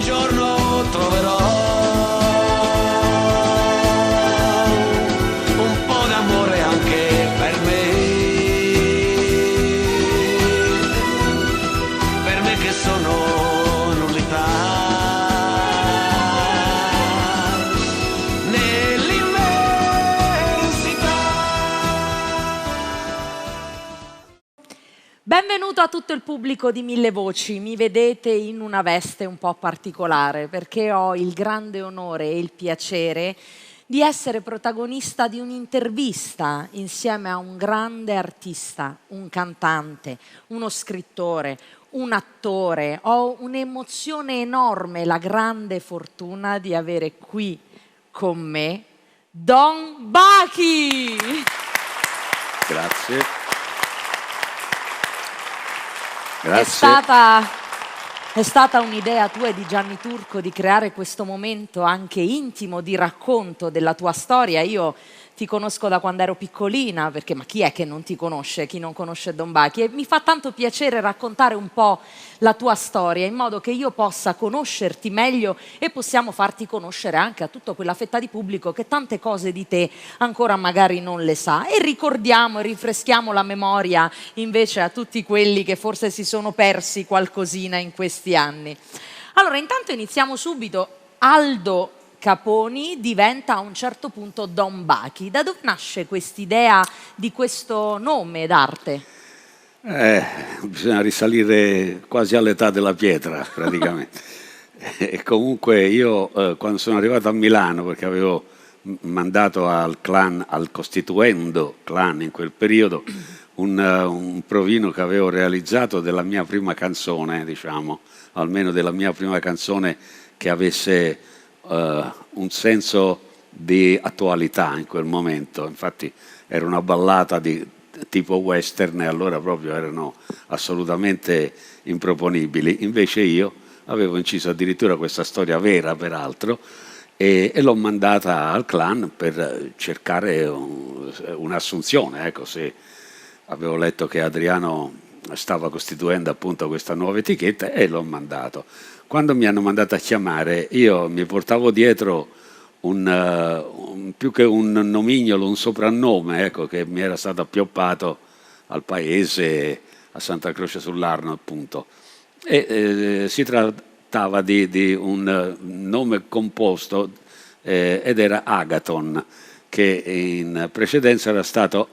giorno troverò un po' d'amore anche per me che sono nullità. Benvenuto a tutto il pubblico di Mille Voci. Mi vedete in una veste un po' particolare perché ho il grande onore e il piacere di essere protagonista di un'intervista insieme a un grande artista, un cantante, uno scrittore, un attore. Ho un'emozione enorme, la grande fortuna di avere qui con me Don Bucky. Grazie. È stata un'idea tua e di Gianni Turco di creare questo momento anche intimo di racconto della tua storia. Io ti conosco da quando ero piccolina, perché ma chi è che non ti conosce, chi non conosce Don Bucky? E mi fa tanto piacere raccontare un po' la tua storia in modo che io possa conoscerti meglio e possiamo farti conoscere anche a tutta quella fetta di pubblico che tante cose di te ancora magari non le sa, e ricordiamo e rinfreschiamo la memoria invece a tutti quelli che forse si sono persi qualcosina in questi anni. Allora, intanto iniziamo subito. Aldo Caponi diventa a un certo punto Don Bucky. Da dove nasce quest'idea di questo nome d'arte? Bisogna risalire quasi all'età della pietra, praticamente. E comunque io, quando sono arrivato a Milano, perché avevo mandato al clan, al costituendo clan in quel periodo, un provino che avevo realizzato della mia prima canzone, diciamo, almeno della mia prima canzone che avesse un senso di attualità in quel momento. Infatti era una ballata di tipo western e allora proprio erano assolutamente improponibili. Invece io avevo inciso addirittura questa storia vera, peraltro, e l'ho mandata al clan per cercare un'assunzione. Ecco, se avevo letto che Adriano stava costituendo appunto questa nuova etichetta, e l'ho mandato. Quando mi hanno mandato a chiamare, io mi portavo dietro più che un nomignolo, un soprannome, ecco, che mi era stato appioppato al paese, a Santa Croce sull'Arno, appunto. Si trattava di un nome composto ed era Agaton, che in precedenza era stato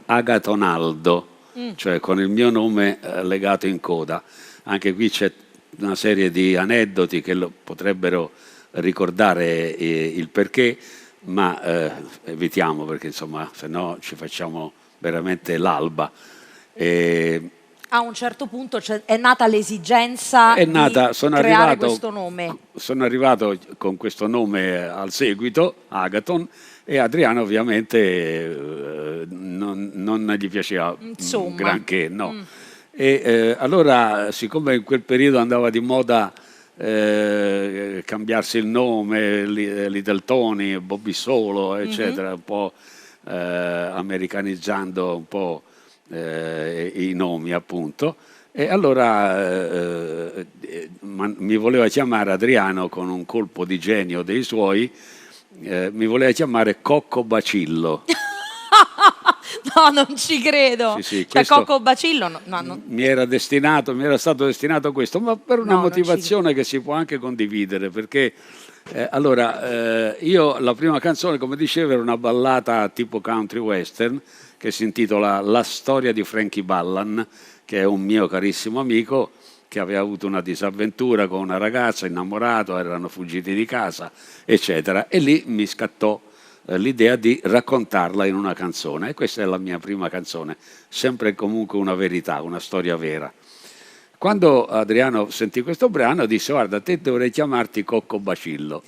Agatonaldo, cioè con il mio nome legato in coda. Anche qui c'è una serie di aneddoti che potrebbero ricordare il perché, ma evitiamo, perché insomma se no ci facciamo veramente l'alba. A un certo punto è nata l'esigenza di creare questo nome. Sono arrivato con questo nome al seguito, Agaton, e Adriano ovviamente non gli piaceva granché, no. E allora, siccome in quel periodo andava di moda cambiarsi il nome, Little Tony, Bobby Solo, eccetera, un po' americanizzando un po' i nomi, appunto, e allora mi voleva chiamare Adriano, con un colpo di genio dei suoi, mi voleva chiamare Cocco Bacillo. No, non ci credo. Sì, cioè, Cocco Bacillo mi era stato destinato a questo, ma per una motivazione che si può anche condividere, perché allora io la prima canzone, come dicevo, era una ballata tipo country western che si intitola La storia di Frankie Ballan, che è un mio carissimo amico che aveva avuto una disavventura con una ragazza, innamorato, erano fuggiti di casa, eccetera, e lì mi scattò l'idea di raccontarla in una canzone, e questa è la mia prima canzone, sempre e comunque una verità, una storia vera. Quando Adriano sentì questo brano disse: guarda, te dovrei chiamarti Cocco Bacillo,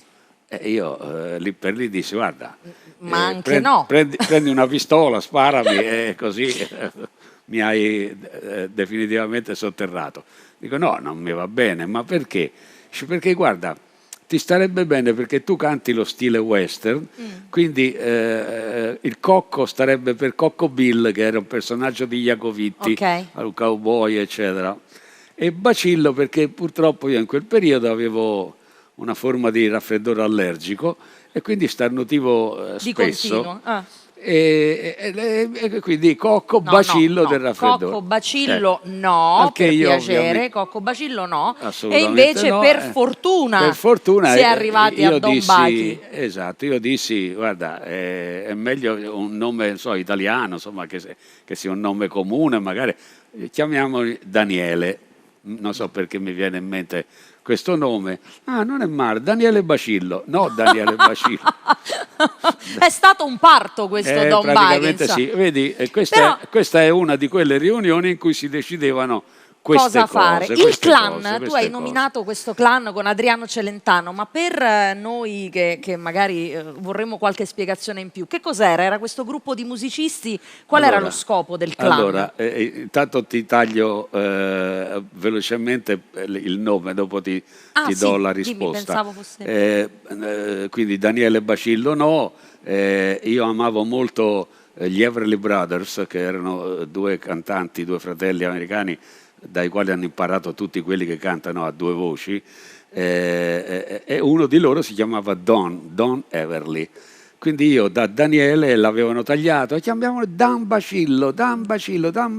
e io lì per lì dissi: guarda, ma anche no, prendi una pistola, sparami, e così mi hai definitivamente sotterrato. Dico: no, non mi va bene. Ma perché? Perché guarda, ti starebbe bene perché tu canti lo stile western, quindi il Cocco starebbe per Cocco Bill, che era un personaggio di Iacovitti, un cowboy, eccetera. E Bacillo perché purtroppo io in quel periodo avevo una forma di raffreddore allergico e quindi starnutivo Di spesso. continuo. Ah. E quindi cocco No, bacillo no, del no. raffreddore. Coccobacillo no, Al che per io piacere, ovviamente- coccobacillo no. E Assolutamente invece no, per fortuna si è arrivati a io Don dissi, Bachi. esatto, io dissi, guarda, è meglio un nome, non so, italiano, insomma, che sia un nome comune, magari chiamiamolo Daniele, non so perché mi viene in mente questo nome. Ah, non è male, Daniele Bacillo, no Daniele Bacillo. È stato un parto questo Don Bachi. Praticamente insomma. sì, vedi, Però- questa è una di quelle riunioni in cui si decidevano queste Cosa fare? cose. Il queste clan, cose, tu queste hai cose. nominato questo clan con Adriano Celentano, ma per noi che magari vorremmo qualche spiegazione in più, che cos'era? Era questo gruppo di musicisti? Qual era Allora, lo scopo del clan? Allora, intanto ti taglio velocemente il nome, dopo ti sì, do la dimmi, risposta. pensavo fosse... Quindi Daniele Bacillo no, io amavo molto gli Everly Brothers, che erano due cantanti, due fratelli americani, dai quali hanno imparato tutti quelli che cantano a due voci, e uno di loro si chiamava Don Everly. Quindi io da Daniele l'avevano tagliato, chiamiamolo Dan Bacillo, Dan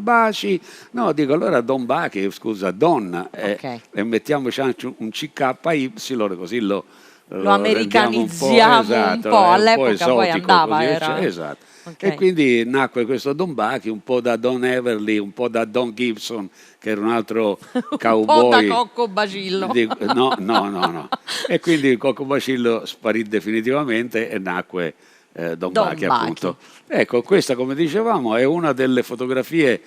Baci. No, dico allora Don Bachi, scusa, Don, Ok. e mettiamoci anche un CKY, così lo americanizziamo rendiamo un po', all'epoca esotico, poi andava, così, era... esatto. Ok. E quindi nacque questo Don Bachi, un po' da Don Everly, un po' da Don Gibson, che era un altro cowboy. Un po' da Coccobacillo. No. E quindi il Coccobacillo sparì definitivamente e nacque Don Bachi, appunto. Ecco, questa, come dicevamo, è una delle fotografie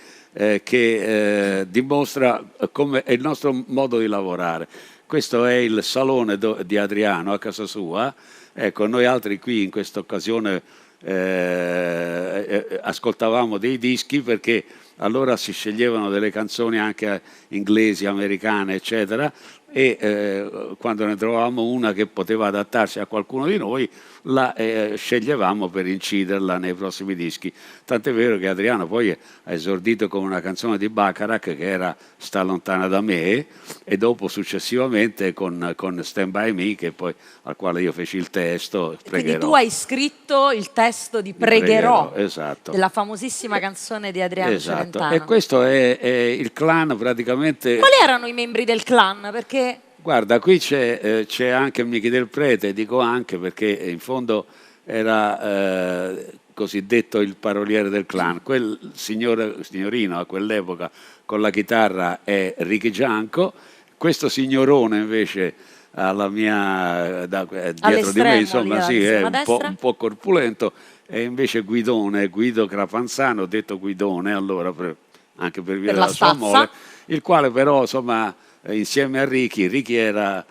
che dimostra come è il nostro modo di lavorare. Questo è il salone di Adriano a casa sua. Ecco, noi altri qui in questa occasione ascoltavamo dei dischi, perché allora si sceglievano delle canzoni anche inglesi, americane, eccetera, e quando ne trovavamo una che poteva adattarsi a qualcuno di noi, la sceglievamo per inciderla nei prossimi dischi. Tant'è vero che Adriano poi ha esordito con una canzone di Bacharach che era Sta lontana da me, e dopo successivamente con Stand By Me, che poi, al quale io feci il testo, Quindi Pregherò. tu hai scritto il testo di Pregherò, esatto. della famosissima canzone di Adriano Esatto. Celentano. E questo è il clan praticamente. Quali erano i membri del clan? Perché Guarda, qui c'è anche Michi del Prete, dico anche perché in fondo era cosiddetto il paroliere del clan. Quel signorino a quell'epoca con la chitarra è Ricky Gianco, questo signorone invece alla mia dietro di me, insomma, sì, è un po' corpulento, e invece Guido Crapanzano, detto Guidone allora anche per via della sua mole, il quale però, insomma, insieme a Ricky era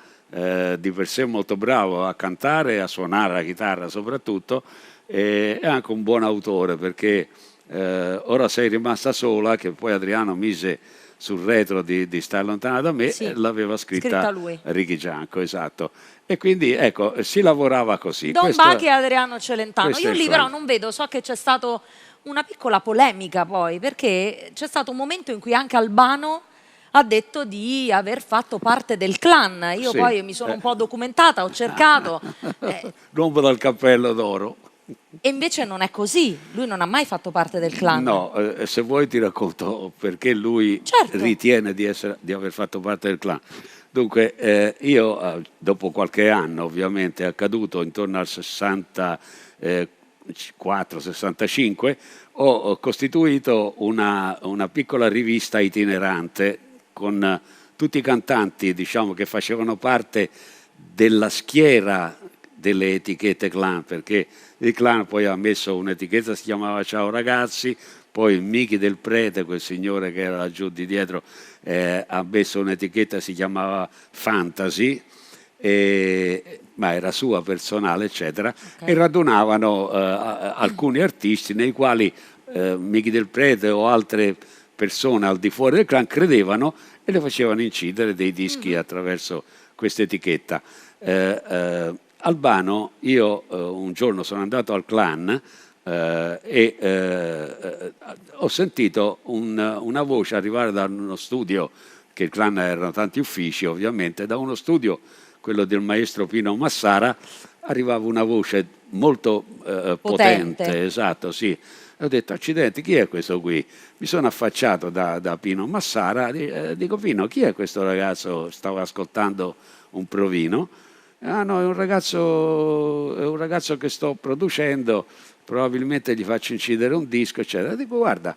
di per sé molto bravo a cantare e a suonare la chitarra soprattutto, e è anche un buon autore, perché Ora sei rimasta sola, che poi Adriano mise sul retro di Stai lontana da me, sì, l'aveva scritta lui. Ricky Gianco, esatto. E quindi ecco, si lavorava così. Don Bachi e Adriano Celentano. Io lì però non vedo, so che c'è stata una piccola polemica poi, perché c'è stato un momento in cui anche Albano ha detto di aver fatto parte del clan. Io poi mi sono un po' documentata, ho cercato. L'uomo dal cappello d'oro. E invece non è così, lui non ha mai fatto parte del clan. No, se vuoi ti racconto perché lui ritiene di aver fatto parte del clan. Dunque, io dopo qualche anno, ovviamente, è accaduto intorno al 64-65, ho costituito una piccola rivista itinerante con tutti i cantanti, diciamo, che facevano parte della schiera delle etichette clan, perché il clan poi ha messo un'etichetta, si chiamava Ciao Ragazzi, poi Michi del Prete, quel signore che era laggiù di dietro, ha messo un'etichetta, si chiamava Fantasy, ma era sua, personale, eccetera, e radunavano alcuni artisti nei quali Michi del Prete o altre persone al di fuori del clan credevano e le facevano incidere dei dischi attraverso questa etichetta. Albano, io un giorno sono andato al clan e ho sentito una voce arrivare da uno studio, che il clan erano tanti uffici ovviamente, da uno studio quello del maestro Pino Massara, arrivava una voce molto potente, esatto, sì. E ho detto, accidenti, chi è questo qui? Mi sono affacciato da Pino Massara, dico, Pino, chi è questo ragazzo? Stavo ascoltando un provino. Ah no, è un ragazzo che sto producendo, probabilmente gli faccio incidere un disco, eccetera. Dico, guarda,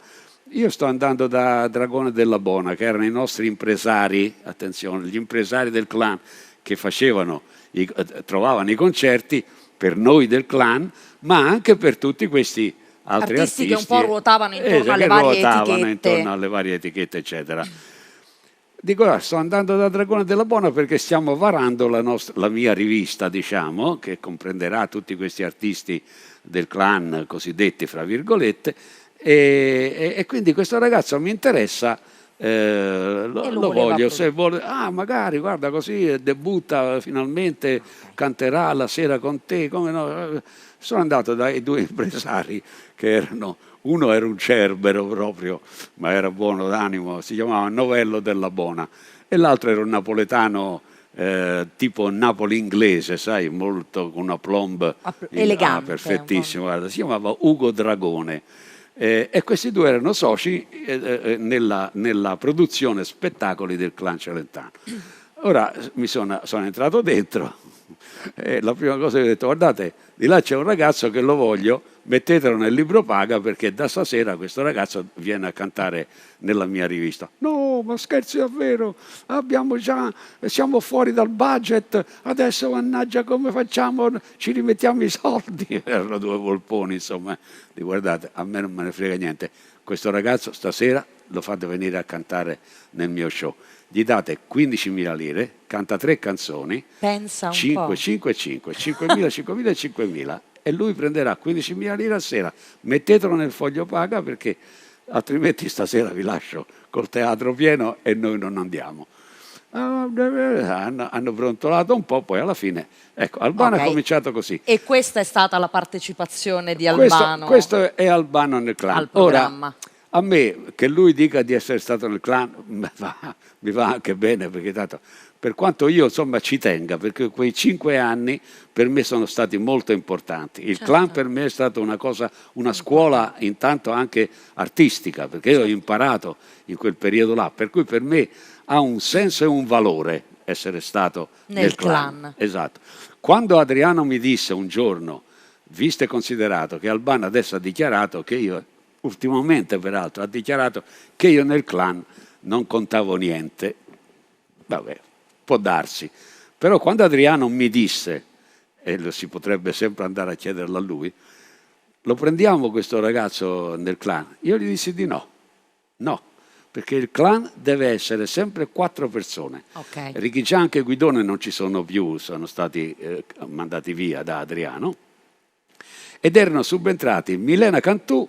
io sto andando da Dragone della Bona, che erano i nostri impresari, attenzione, gli impresari del clan, che trovavano i concerti per noi del clan, ma anche per tutti questi altri artisti che un po' ruotavano intorno alle varie etichette. Intorno alle varie etichette, eccetera. Dico, sto andando da Dragone della Bona perché stiamo varando la mia rivista, diciamo, che comprenderà tutti questi artisti del clan cosiddetti, fra virgolette, e quindi questo ragazzo mi interessa, lo voglio, se vuole, magari, guarda, così debutta finalmente, canterà la sera con te, come no? Sono andato dai due impresari che erano, uno era un cerbero proprio, ma era buono d'animo, si chiamava Novello della Bona, e l'altro era un napoletano tipo Napoli inglese, sai, molto con una plomb elegante, perfettissimo, guarda, si chiamava Ugo Dragone. E questi due erano soci nella produzione spettacoli del clan Celentano. Ora sono entrato dentro e la prima cosa che ho detto, guardate, di là c'è un ragazzo che lo voglio, mettetelo nel libro paga perché da stasera questo ragazzo viene a cantare nella mia rivista. No, ma scherzi davvero, siamo fuori dal budget, adesso mannaggia come facciamo, ci rimettiamo i soldi. Erano due volponi, insomma. Dico, guardate, a me non me ne frega niente, questo ragazzo stasera lo fate venire a cantare nel mio show. Gli date 15.000 lire, canta 3 canzoni, pensa un 5, po'. 5, 5, 5.000, 5.000 e 5.000, e lui prenderà 15.000 lire a sera. Mettetelo nel foglio paga perché altrimenti stasera vi lascio col teatro pieno e noi non andiamo. Hanno brontolato un po', poi alla fine, ecco, Albano è cominciato così. E questa è stata la partecipazione di Albano? Questo è Albano nel clan. Al programma. Ora, a me che lui dica di essere stato nel clan mi va anche bene, perché tanto, per quanto io insomma ci tenga, perché quei 5 anni per me sono stati molto importanti. Il clan per me è stata una scuola intanto anche artistica, perché io ho imparato in quel periodo là, per cui per me ha un senso e un valore essere stato nel clan. Esatto. Quando Adriano mi disse un giorno, visto e considerato che Albano adesso ha dichiarato che io, ultimamente peraltro, ha dichiarato che io nel clan non contavo niente, vabbè, può darsi. Però quando Adriano mi disse, e lo si potrebbe sempre andare a chiederlo a lui, lo prendiamo questo ragazzo nel clan? Io gli dissi di no, perché il clan deve essere sempre 4 persone. Okay. Richigian e Guidone non ci sono più, sono stati mandati via da Adriano, ed erano subentrati Milena Cantù,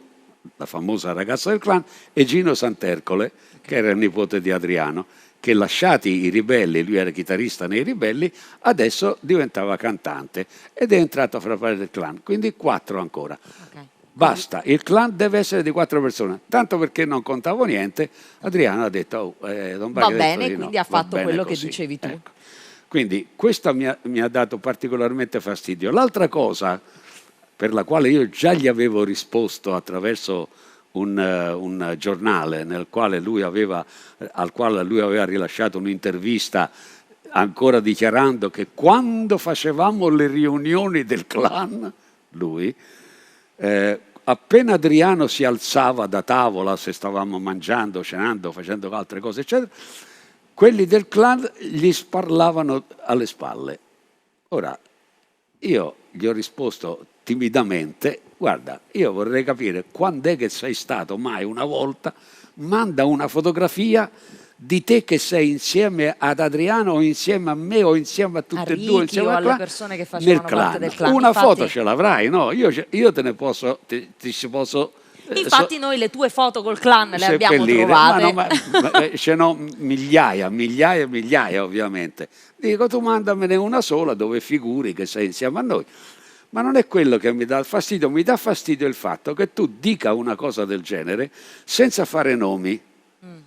la famosa ragazza del clan, e Gino Santercole, che era il nipote di Adriano, che lasciati i Ribelli, lui era chitarrista nei Ribelli, adesso diventava cantante ed è entrato a far parte del clan, quindi 4 ancora. Okay. Basta, il clan deve essere di 4 persone, tanto perché non contavo niente, Adriano ha detto, non va bene, quindi ha fatto quello che dicevi tu. Ecco. Quindi questo mi ha dato particolarmente fastidio. L'altra cosa per la quale io già gli avevo risposto attraverso un giornale al quale lui aveva rilasciato un'intervista, ancora dichiarando che quando facevamo le riunioni del clan, lui, appena Adriano si alzava da tavola, se stavamo mangiando, cenando, facendo altre cose, eccetera, quelli del clan gli sparlavano alle spalle. Ora, io gli ho risposto timidamente, guarda, io vorrei capire quando è che sei stato mai una volta, manda una fotografia di te che sei insieme ad Adriano o insieme a me o insieme a tutte e due, insieme o alle persone che facevano parte del clan. Una foto ce l'avrai, no? Io te ne posso, ti posso... Infatti noi le tue foto col clan le abbiamo trovate. Ma ce n'ho migliaia ovviamente. Dico, tu mandamene una sola dove figuri che sei insieme a noi. Ma non è quello che mi dà fastidio il fatto che tu dica una cosa del genere senza fare nomi.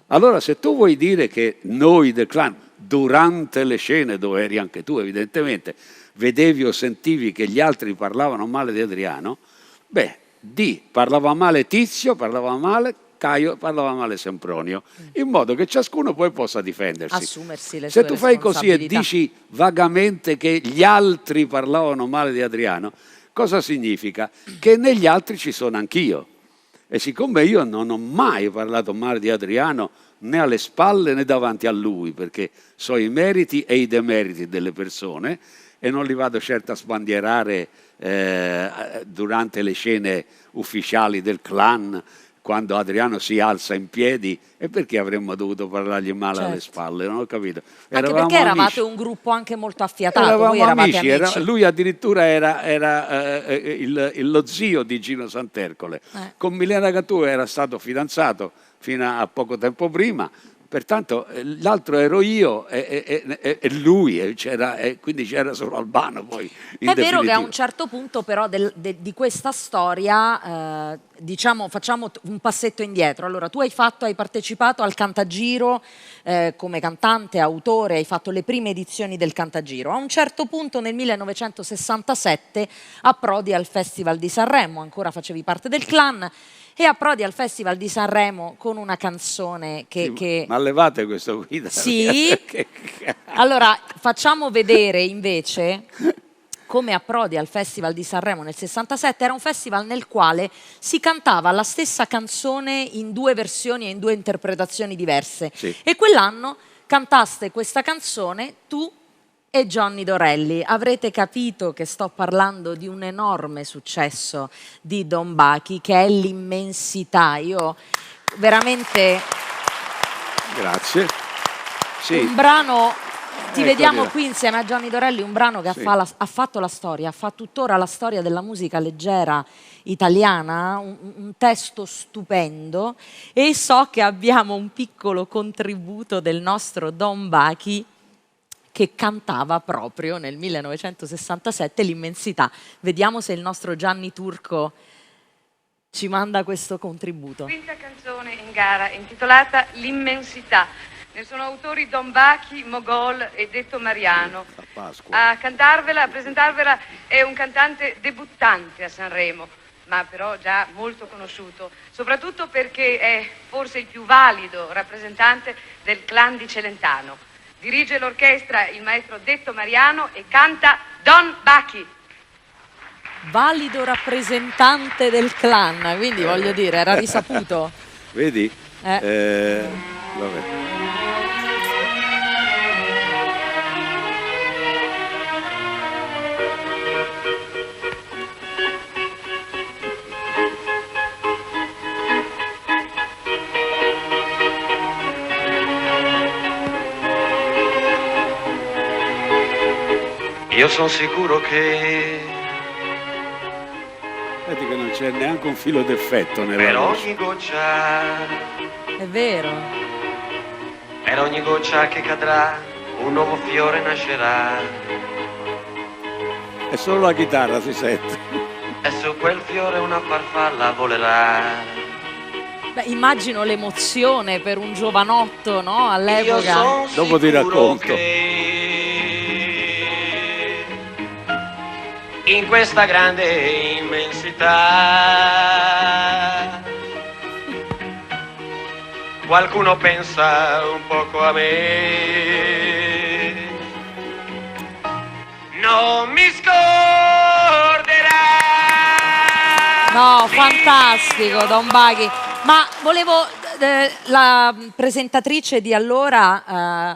Allora se tu vuoi dire che noi del clan durante le scene, dove eri anche tu evidentemente, vedevi o sentivi che gli altri parlavano male di Adriano, beh, parlava male Tizio, parlava male Caio, parlava male Sempronio, in modo che ciascuno poi possa difendersi. Assumersi le Se sue tu fai così e responsabilità. dici vagamente che gli altri parlavano male di Adriano, cosa significa? Che negli altri ci sono anch'io. E siccome io non ho mai parlato male di Adriano né alle spalle né davanti a lui, perché so i meriti e i demeriti delle persone e non li vado certo a sbandierare durante le scene ufficiali del clan, quando Adriano si alza in piedi, e perché avremmo dovuto parlargli male alle spalle? Non ho capito. Anche perché eravate un gruppo anche molto affiatato, voi eravate amici. Lui addirittura era lo zio di Gino Santercole. Con Milena Gattu era stato fidanzato fino a poco tempo prima, pertanto l'altro ero io e lui, quindi c'era solo Albano poi. È vero che a un certo punto però di questa storia, diciamo, facciamo un passetto indietro. Allora, tu hai partecipato al Cantagiro come cantante, autore, hai fatto le prime edizioni del Cantagiro. A un certo punto nel 1967 approdi al Festival di Sanremo, ancora facevi parte del clan, e approdi al Festival di Sanremo con una canzone che... Ma levate questo guida? Sì. Allora, facciamo vedere invece come approdi al Festival di Sanremo nel 67. Era un festival nel quale si cantava la stessa canzone in due versioni e in due interpretazioni diverse. Sì. E quell'anno cantaste questa canzone tu e Johnny Dorelli. Avrete capito che sto parlando di un enorme successo di Don Bachi, che è l'immensità. Io veramente... Grazie. Sì. Un brano, ti vediamo dire. qui insieme a Johnny Dorelli, un brano che ha fatto la storia, fa tuttora la storia della musica leggera italiana, un testo stupendo, e so che abbiamo un piccolo contributo del nostro Don Bachi, che cantava proprio nel 1967 l'immensità. Vediamo se il nostro Gianni Turco ci manda questo contributo. Quinta canzone in gara intitolata L'immensità. Ne sono autori Don Bachi, Mogol e Detto Mariano. A cantarvela, a presentarvela è un cantante debuttante a Sanremo, ma però già molto conosciuto, soprattutto perché è forse il più valido rappresentante del clan di Celentano. Dirige l'orchestra il maestro Detto Mariano e canta Don Bachi. Valido rappresentante del clan, quindi voglio dire, era risaputo. Vedi? Vabbè. Io sono sicuro che Vedi che non c'è neanche un filo d'effetto nella per voce. ogni goccia, È vero. per ogni goccia che cadrà, un nuovo fiore nascerà. È solo la chitarra, si sente. E su quel fiore una farfalla volerà. Beh, immagino l'emozione per un giovanotto, no? All'epoca. Io son Dopo ti sicuro racconto. che in questa grande immensità qualcuno pensa un poco a me, non mi scorderà. No, fantastico, Don Bachi. Ma volevo... la presentatrice di allora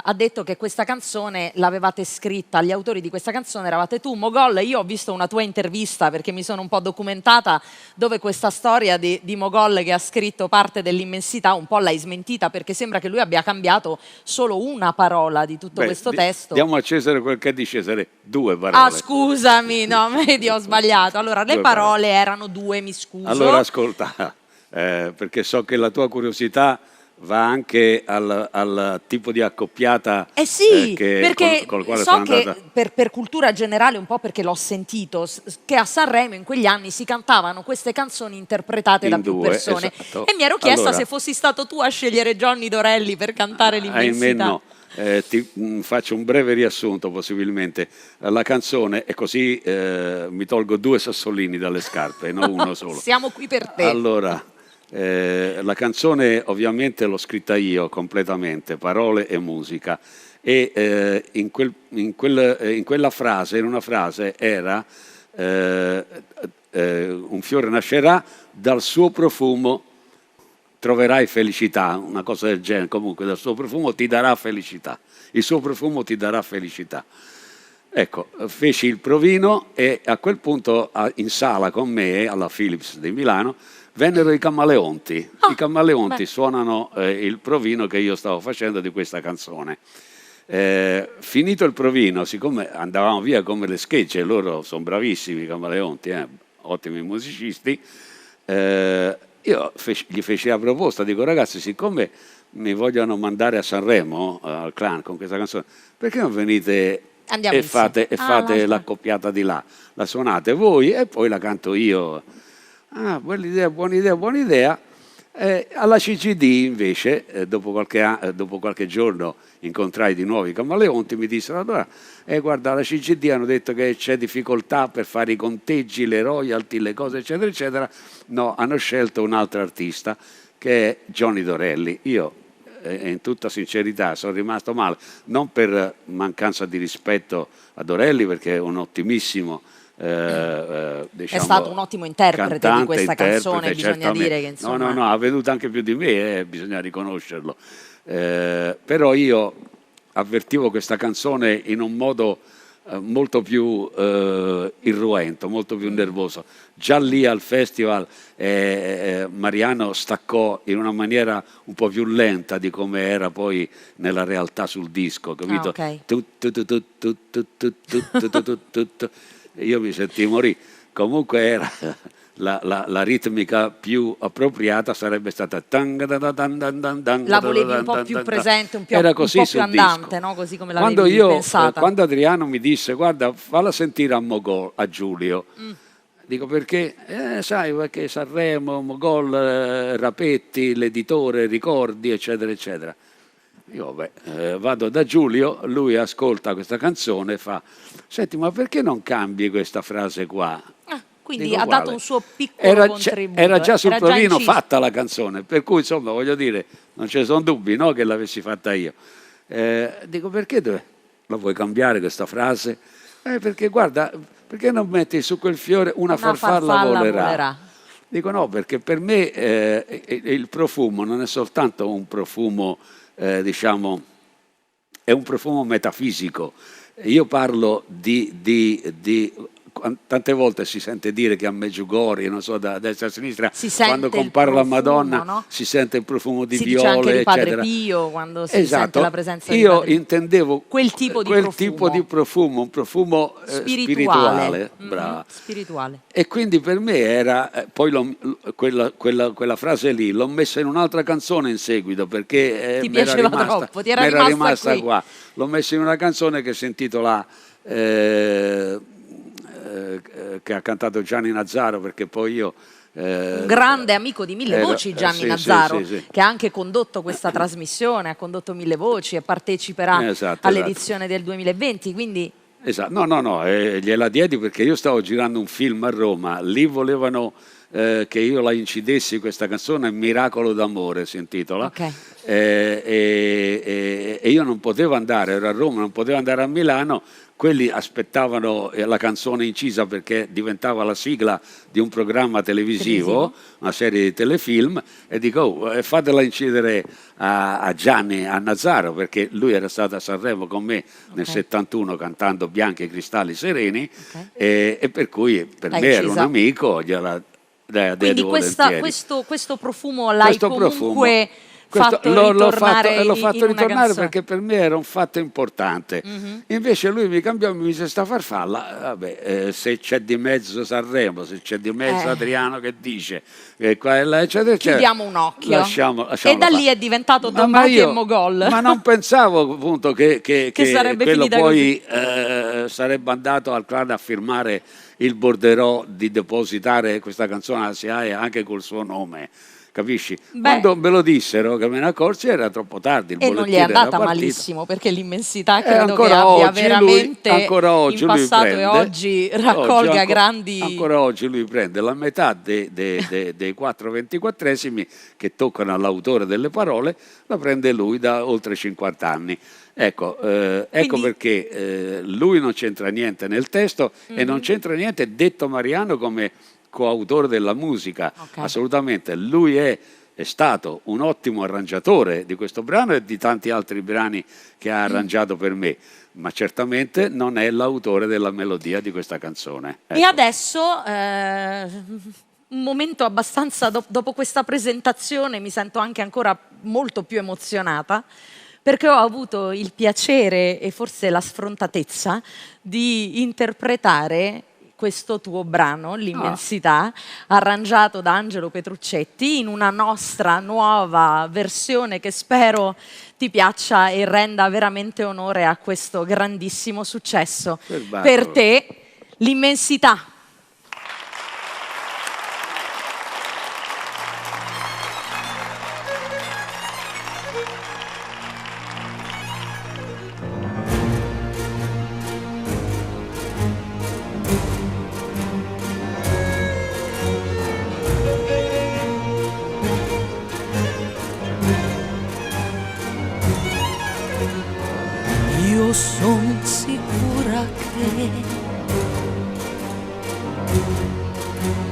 ha detto che questa canzone l'avevate scritta, gli autori di questa canzone eravate tu, Mogol. Io ho visto una tua intervista, perché mi sono un po' documentata, dove questa storia di Mogol che ha scritto parte dell'immensità un po' l'hai smentita, perché sembra che lui abbia cambiato solo una parola di tutto questo testo. Diamo a Cesare quel che è di Cesare, due parole. Ah, scusami, no, vedi, ho sbagliato. Allora, le parole erano due, mi scuso. Allora ascolta, perché so che la tua curiosità va anche al tipo di accoppiata sì, perché col quale so sono che andata. per cultura generale, un po' perché l'ho sentito, che a Sanremo in quegli anni si cantavano queste canzoni interpretate In da più due, persone. esatto. E mi ero chiesta Allora, se fossi stato tu a scegliere Johnny Dorelli per cantare l'immensità. ahimè no. faccio un breve riassunto possibilmente. La canzone è così, mi tolgo 2 sassolini dalle scarpe, non uno solo. Siamo qui per te. Allora, la canzone ovviamente l'ho scritta io completamente, parole e musica, e in una frase era un fiore nascerà, dal suo profumo troverai felicità, una cosa del genere. Comunque dal suo profumo ti darà felicità, il suo profumo ti darà felicità. Ecco, feci il provino e a quel punto in sala con me alla Philips di Milano vennero i Camaleonti. I Camaleonti suonano il provino che io stavo facendo di questa canzone. Finito il provino, siccome andavamo via come le schegge, loro sono bravissimi i Camaleonti, ottimi musicisti, io gli feci la proposta, dico ragazzi, siccome mi vogliono mandare a Sanremo al Clan con questa canzone, perché non venite e fate l'accoppiata di là, la suonate voi e poi la canto io. Buona idea. Alla CGD invece, dopo qualche giorno incontrai di nuovo i Camaleonti, mi dissero allora, guarda, alla CGD hanno detto che c'è difficoltà per fare i conteggi, le royalty, le cose eccetera eccetera. No, hanno scelto un altro artista che è Johnny Dorelli. Io in tutta sincerità sono rimasto male, non per mancanza di rispetto a Dorelli, perché è un ottimissimo diciamo, è stato un ottimo interprete di questa canzone, bisogna dire che insomma... No, ha veduto anche più di me, bisogna riconoscerlo, però io avvertivo questa canzone in un modo molto più irruento, molto più nervoso. Già lì al festival Mariano staccò in una maniera un po' più lenta di come era poi nella realtà sul disco, capito? Io mi sentii morire. Comunque era la ritmica più appropriata sarebbe stata la volevi un po' più presente, un po' più andante, no? Così come l'avevi pensata. Quando Adriano mi disse guarda, falla sentire a Mogol, a Giulio, dico perché sai, perché Sanremo, Mogol, Rapetti, l'editore, ricordi eccetera eccetera. Io vado da Giulio, lui ascolta questa canzone e fa: senti, ma perché non cambi questa frase qua? Quindi dico, ha dato un suo piccolo contributo. Era già sul provino fatta la canzone, per cui insomma voglio dire, non ci sono dubbi, no, che l'avessi fatta io. Dico, perché la vuoi cambiare questa frase? Perché guarda, perché non metti su quel fiore una farfalla volerà? Dico no, perché per me il profumo non è soltanto un profumo, diciamo, è un profumo metafisico. Io parlo tante volte si sente dire che a Medjugorje, non so, da destra a sinistra, quando compare la Madonna, no? Si sente il profumo di viole, dice anche di Padre eccetera. Pio quando si sente la presenza di Padre Pio. Io intendevo quel tipo di profumo, un profumo spirituale. Brava. Spirituale. E quindi per me era, poi quella frase lì l'ho messa in un'altra canzone in seguito, perché ti piaceva troppo, ti era rimasta qui. Qua. L'ho messa in una canzone che si intitola che ha cantato Gianni Nazzaro, perché poi io un grande amico di Mille Voci, Gianni Nazzaro, sì. che ha anche condotto questa trasmissione, ha condotto Mille Voci e parteciperà all'edizione del 2020, quindi... Esatto, no, gliela diedi perché io stavo girando un film a Roma, lì volevano che io la incidessi questa canzone, Miracolo d'amore si intitola, okay. E io non potevo andare, ero a Roma, non potevo andare a Milano. Quelli aspettavano la canzone incisa perché diventava la sigla di un programma televisivo, una serie di telefilm, e dico fatela incidere a Gianni, a Nazzaro, perché lui era stato a Sanremo con me nel 71 cantando Bianchi e cristalli sereni, e per cui per me era un amico, quindi questo profumo l'hai comunque... l'ho fatto ritornare perché per me era un fatto importante. Invece lui mi cambiò, mi mise sta farfalla, se c'è di mezzo Sanremo, se c'è di mezzo Adriano che dice qua e là, eccetera, chiudiamo un occhio, lasciamo e da lì è diventato Dombati e Mogol. Ma non pensavo appunto che sarebbe quello poi sarebbe andato al Clan a firmare il borderò di depositare questa canzone alla SIAE anche col suo nome. capisci? Beh. Quando me lo dissero che me ne accorsi era troppo tardi, il E non gli è bollettino era andata partito. malissimo, perché l'immensità credo che ancora abbia oggi veramente ancora oggi in lui passato prende, e oggi raccolga grandi... Ancora oggi lui prende la metà dei 4 24esimi che toccano all'autore delle parole, la prende lui da oltre 50 anni. Ecco, ecco perché lui non c'entra niente nel testo e non c'entra niente Detto Mariano come coautore della musica, assolutamente. Lui è stato un ottimo arrangiatore di questo brano e di tanti altri brani che ha arrangiato per me, ma certamente non è l'autore della melodia di questa canzone. Ecco. E adesso, un momento abbastanza, dopo questa presentazione, mi sento anche ancora molto più emozionata, perché ho avuto il piacere e forse la sfrontatezza di interpretare questo tuo brano, L'Immensità, arrangiato da Angelo Petruccetti in una nostra nuova versione che spero ti piaccia e renda veramente onore a questo grandissimo successo. Per te, L'Immensità. Io son sicura che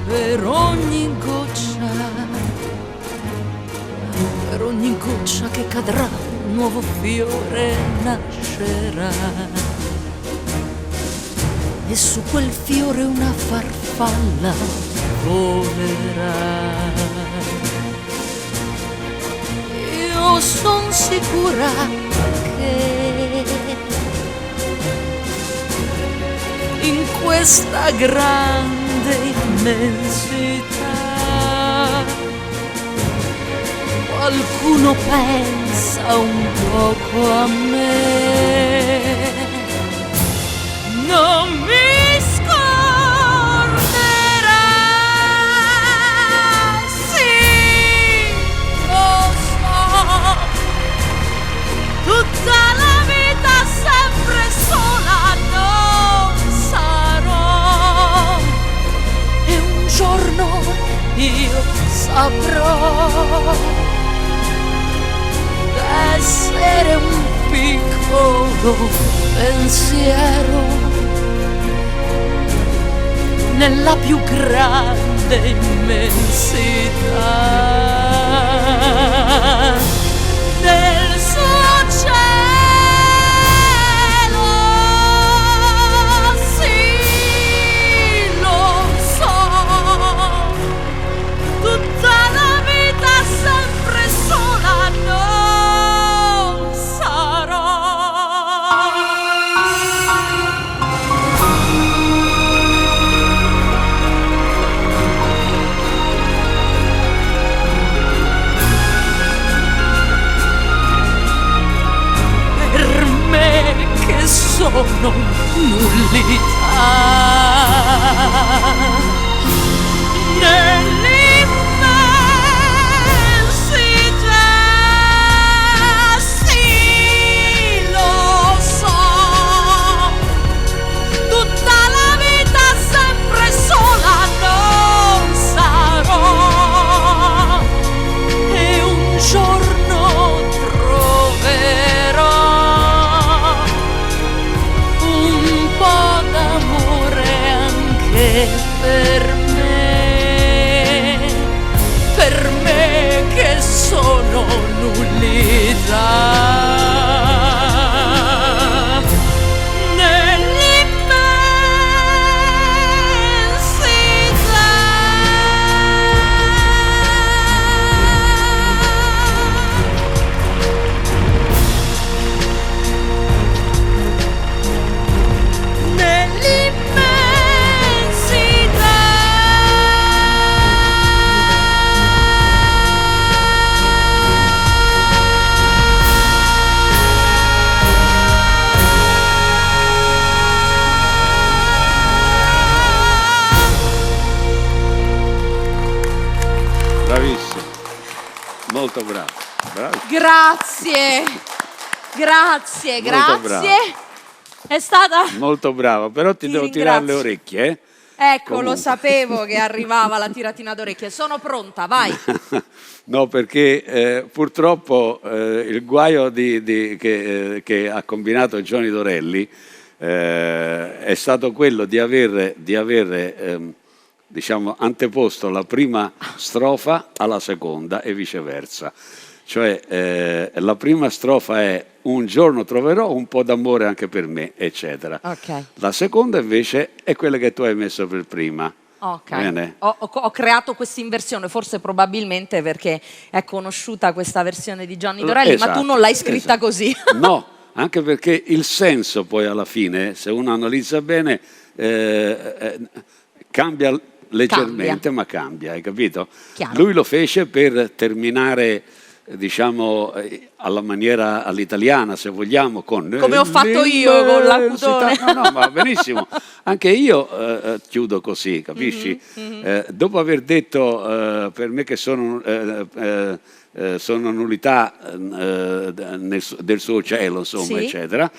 per ogni goccia che cadrà un nuovo fiore nascerà e su quel fiore una farfalla volerà. Io son sicura che in questa grande immensità qualcuno pensa un poco a me. Non mi scorderà, sì, lo so, tutta la vita sempre sola non sarò, e un giorno io saprò essere un piccolo pensiero nella più grande immensità del suo cielo. Sì, lo so, tutta la vita sempre sola non sarò. Per me che sono nullità, nell'immensità, sì, lo so, tutta la vita sempre sola non sarò, e un giorno troverò un po' d'amore anche per me che sono nullità. Molto bravo. Bravo. Grazie, grazie, Molto grazie. È stata... Molto bravo, però ti devo tirare le orecchie, eh? Ecco, Comunque. lo sapevo che arrivava la tiratina d'orecchie. Sono pronta, vai. No, perché purtroppo il guaio che ha combinato Johnny Dorelli è stato quello di aver diciamo, anteposto la prima strofa alla seconda e viceversa. Cioè la prima strofa è un giorno troverò un po' d'amore anche per me, eccetera. Ok. La seconda invece è quella che tu hai messo per prima. Ok, Bene. ho creato questa inversione, forse probabilmente perché è conosciuta questa versione di Johnny Dorelli, ma tu Esatto, non l'hai scritta esatto. così. No, anche perché il senso poi alla fine, se uno analizza bene, cambia leggermente, ma cambia, hai capito? Chiaro. Lui lo fece per terminare, diciamo, alla maniera all'italiana, se vogliamo, con Come ho fatto io con l'acutone. No, no, ma benissimo. Anche io chiudo così, capisci? Dopo aver detto per me che sono nullità del suo cielo, insomma, Sì. eccetera.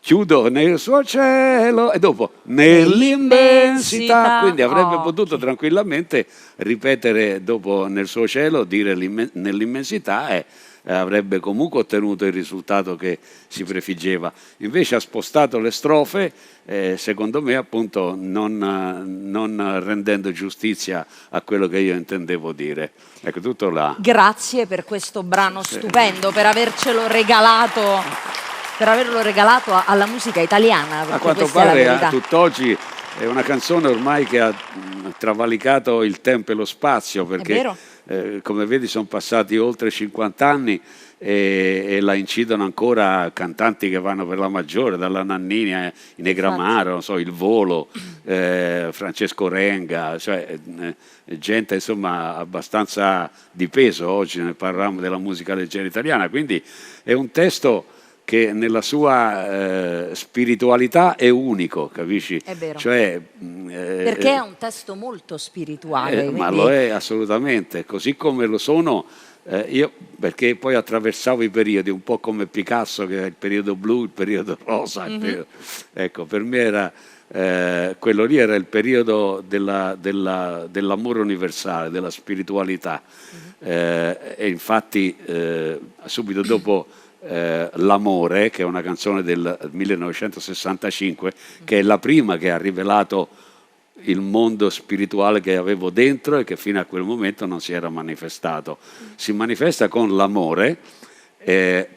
Chiudo nel suo cielo e dopo nell'immensità, quindi avrebbe potuto tranquillamente ripetere dopo nel suo cielo, dire nell'immensità e avrebbe comunque ottenuto il risultato che si prefiggeva. Invece ha spostato le strofe, secondo me appunto non rendendo giustizia a quello che io intendevo dire. Ecco, tutto là. Grazie per questo brano stupendo, per avercelo regalato. Per averlo regalato alla musica italiana. A quanto pare a tutt'oggi è una canzone ormai che ha travalicato il tempo e lo spazio, perché come vedi sono passati oltre 50 anni e la incidono ancora cantanti che vanno per la maggiore, dalla Nannini a Negramaro, non so, Il Volo, Francesco Renga, cioè gente insomma abbastanza di peso oggi nel panorama della musica leggera italiana, quindi è un testo che nella sua spiritualità è unico, capisci? È vero. Cioè, perché è un testo molto spirituale. Ma lo è assolutamente, così come lo sono io, perché poi attraversavo i periodi, un po' come Picasso, che è il periodo blu, il periodo rosa. Il periodo, ecco, per me era quello lì era il periodo dell'amore universale, della spiritualità. E infatti subito dopo L'amore, che è una canzone del 1965, che è la prima che ha rivelato il mondo spirituale che avevo dentro e che fino a quel momento non si era manifestato. Si manifesta con l'amore,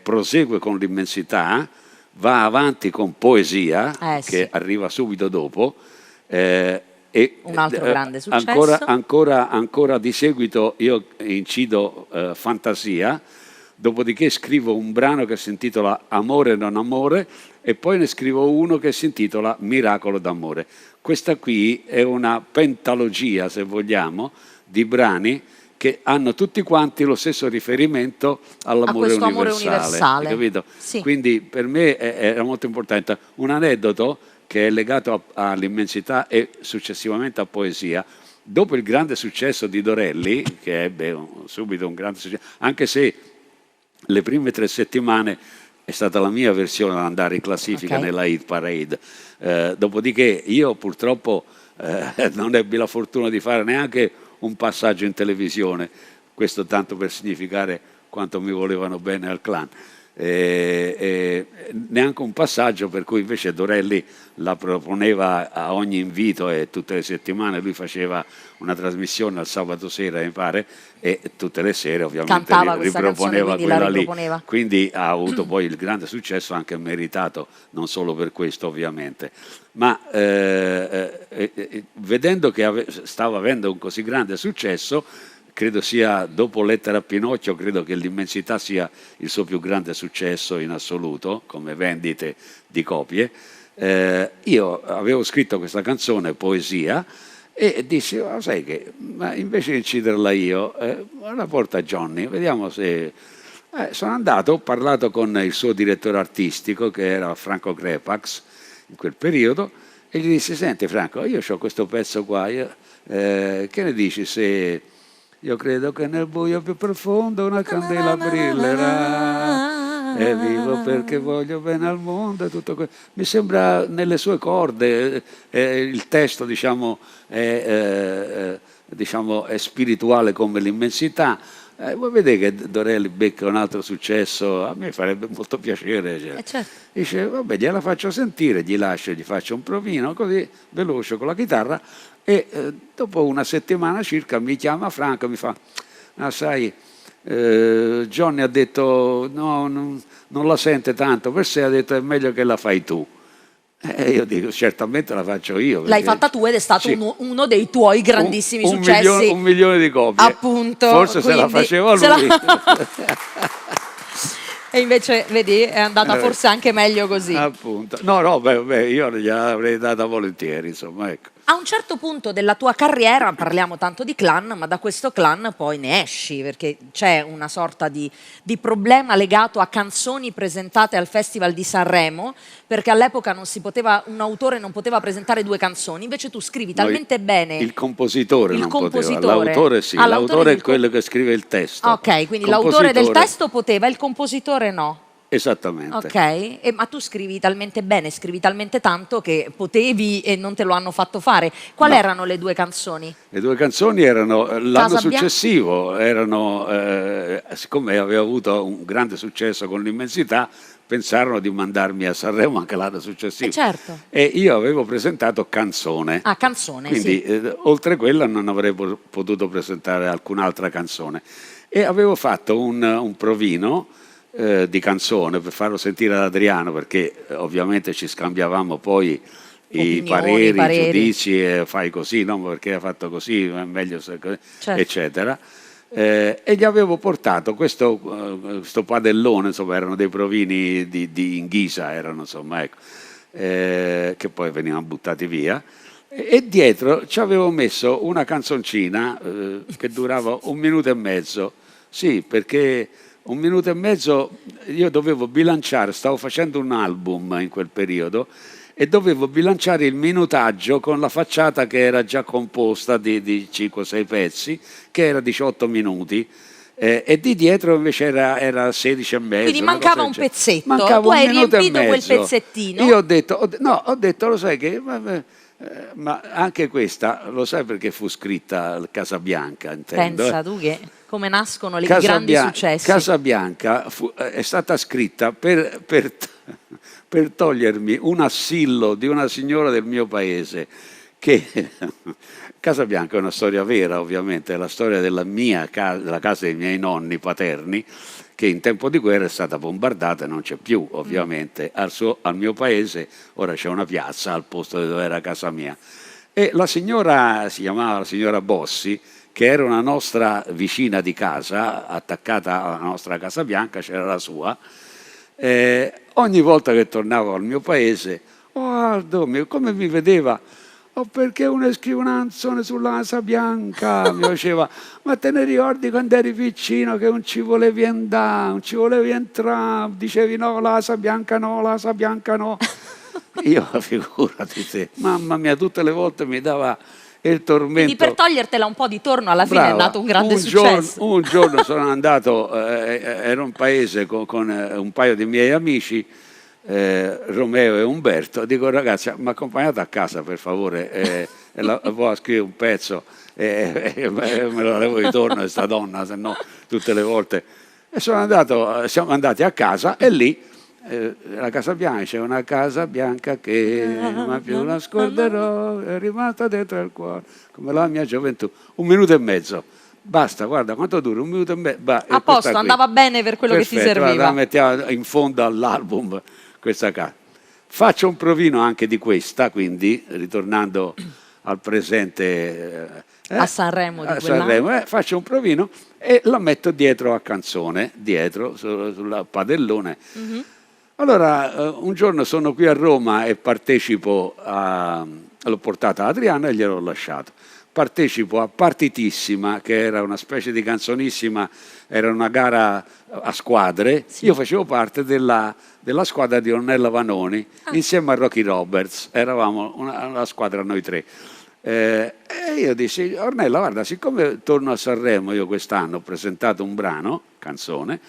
prosegue con l'immensità, va avanti con poesia, che arriva subito dopo, e un altro grande successo. Ancora di seguito io incido Fantasia. Dopodiché scrivo un brano che si intitola Amore non amore e poi ne scrivo uno che si intitola Miracolo d'amore. Questa qui è una pentalogia, se vogliamo, di brani che hanno tutti quanti lo stesso riferimento all'amore universale. Capito? Sì. Quindi per me era molto importante. Un aneddoto che è legato all'immensità e successivamente a poesia. Dopo il grande successo di Dorelli, che ebbe subito un grande successo, anche se le prime 3 settimane è stata la mia versione ad andare in classifica nella Hit Parade. Dopodiché io purtroppo non ebbi la fortuna di fare neanche un passaggio in televisione, questo tanto per significare quanto mi volevano bene al clan. Neanche un passaggio, per cui invece Dorelli la proponeva a ogni invito e tutte le settimane lui faceva una trasmissione al sabato sera, mi pare, e tutte le sere ovviamente riproponeva quella lì. Quindi ha avuto poi il grande successo, anche meritato, non solo per questo ovviamente. Ma vedendo che stava avendo un così grande successo, credo sia, dopo Lettera a Pinocchio, credo che l'Immensità sia il suo più grande successo in assoluto, come vendite di copie. Io avevo scritto questa canzone, Poesia, e dissi, sai che, ma invece di inciderla io, la porta Johnny, vediamo se... sono andato, ho parlato con il suo direttore artistico, che era Franco Crepax, in quel periodo, e gli dissi, senti Franco, io ho questo pezzo qua, che ne dici se... io credo che nel buio più profondo una candela brillerà. E vivo perché voglio bene al mondo e tutto mi sembra nelle sue corde, il testo diciamo è spirituale come l'immensità. Voi vedete che Dorelli becca un altro successo, a me farebbe molto piacere. Cioè. Certo. Dice, vabbè, gliela faccio sentire, gli faccio un provino così veloce con la chitarra e dopo una settimana circa mi chiama Franco e mi fa, sai, Johnny ha detto no, non la sente tanto, per sé ha detto è meglio che la fai tu. E io dico certamente la faccio io. L'hai fatta tu ed è stato sì, uno dei tuoi grandissimi successi. 1.000.000 di copie. Appunto. Forse se la faceva lui. E invece, vedi, è andata forse anche meglio così. Appunto. No, beh, io gliel'avrei data volentieri, insomma, ecco. A un certo punto della tua carriera, parliamo tanto di clan, ma da questo clan poi ne esci, perché c'è una sorta di problema legato a canzoni presentate al Festival di Sanremo, perché all'epoca un autore non poteva presentare 2 canzoni, invece tu scrivi talmente bene. Il compositore non compositore. poteva, l'autore sì, l'autore è quello che scrive il testo. Ok, quindi l'autore del testo poteva, il compositore no. Esattamente. Ok, ma tu scrivi talmente bene, scrivi talmente tanto che potevi e non te lo hanno fatto fare. Quali erano le 2 canzoni? Le 2 canzoni erano l'anno successivo, siccome avevo avuto un grande successo con l'immensità, pensarono di mandarmi a Sanremo anche l'anno successivo. Certo. E io avevo presentato Canzone. Ah, Canzone, quindi, sì. Oltre quella non avrei potuto presentare alcun'altra canzone. E avevo fatto un provino di canzone per farlo sentire ad Adriano, perché ovviamente ci scambiavamo poi i pareri, i giudizi, fai così, no? Perché hai fatto così, è meglio se così, certo, eccetera. E gli avevo portato questo padellone, insomma, erano dei provini di in ghisa, erano, insomma, ecco, che poi venivano buttati via. E dietro ci avevo messo una canzoncina che durava 1 minuto e mezzo, sì, perché 1 minuto e mezzo io dovevo bilanciare, stavo facendo un album in quel periodo e dovevo bilanciare il minutaggio con la facciata che era già composta di 5-6 pezzi, che era 18 minuti. E di dietro invece era 16 e mezzo. Quindi mancava un pezzetto, mancava tu hai riempito quel mezzo. pezzettino. Io ho detto, lo sai che... ma anche questa, lo sai perché fu scritta a Casabianca, intendo. Pensa tu che come nascono i grandi successi. Casabianca è stata scritta per togliermi un assillo di una signora del mio paese, che Casabianca è una storia vera, ovviamente, è la storia della casa dei miei nonni paterni, che in tempo di guerra è stata bombardata e non c'è più, ovviamente. Al mio paese ora c'è una piazza al posto dove era casa mia. E la signora si chiamava la signora Bossi, che era una nostra vicina di casa, attaccata alla nostra Casa Bianca, c'era la sua. Ogni volta che tornavo al mio paese, guarda, come mi vedeva, perché uno scrive una canzone sulla Casa Bianca, mi diceva, ma te ne ricordi quando eri piccino che non ci volevi andare, non ci volevi entrare, dicevi no, la Casa Bianca no, la Casa Bianca no. Io, figurati te, mamma mia, tutte le volte mi dava il tormento. Quindi per togliertela un po' di torno alla fine è nato un grande successo. Un giorno sono andato, ero in paese con un paio di miei amici, Romeo e Umberto, dico ragazzi, mi accompagnate a casa per favore, e poi a scrivere un pezzo e me lo levo di torno questa donna, se no tutte le volte. E siamo andati a casa e lì la Casa Bianca, c'è una Casa Bianca che mai più la scorderò, è rimasta dentro il cuore come la mia gioventù. 1 minuto e mezzo. Basta, guarda quanto dura, 1 minuto e mezzo. A posto, andava bene per quello perfetto, che ti serviva. La mettiamo in fondo all'album questa casa. Faccio un provino anche di questa, quindi ritornando al presente a Sanremo di quell'anno. Faccio un provino e la metto dietro a Canzone, dietro sul padellone. Mm-hmm. Allora un giorno sono qui a Roma e partecipo l'ho portata ad Adriano e gliel'ho lasciato. Partecipo a Partitissima, che era una specie di canzonissima, era una gara a squadre. Sì. Io facevo parte della squadra di Ornella Vanoni insieme a Rocky Roberts, eravamo una squadra noi 3. E io dissi, Ornella, guarda, siccome torno a Sanremo, io quest'anno ho presentato un brano, canzone,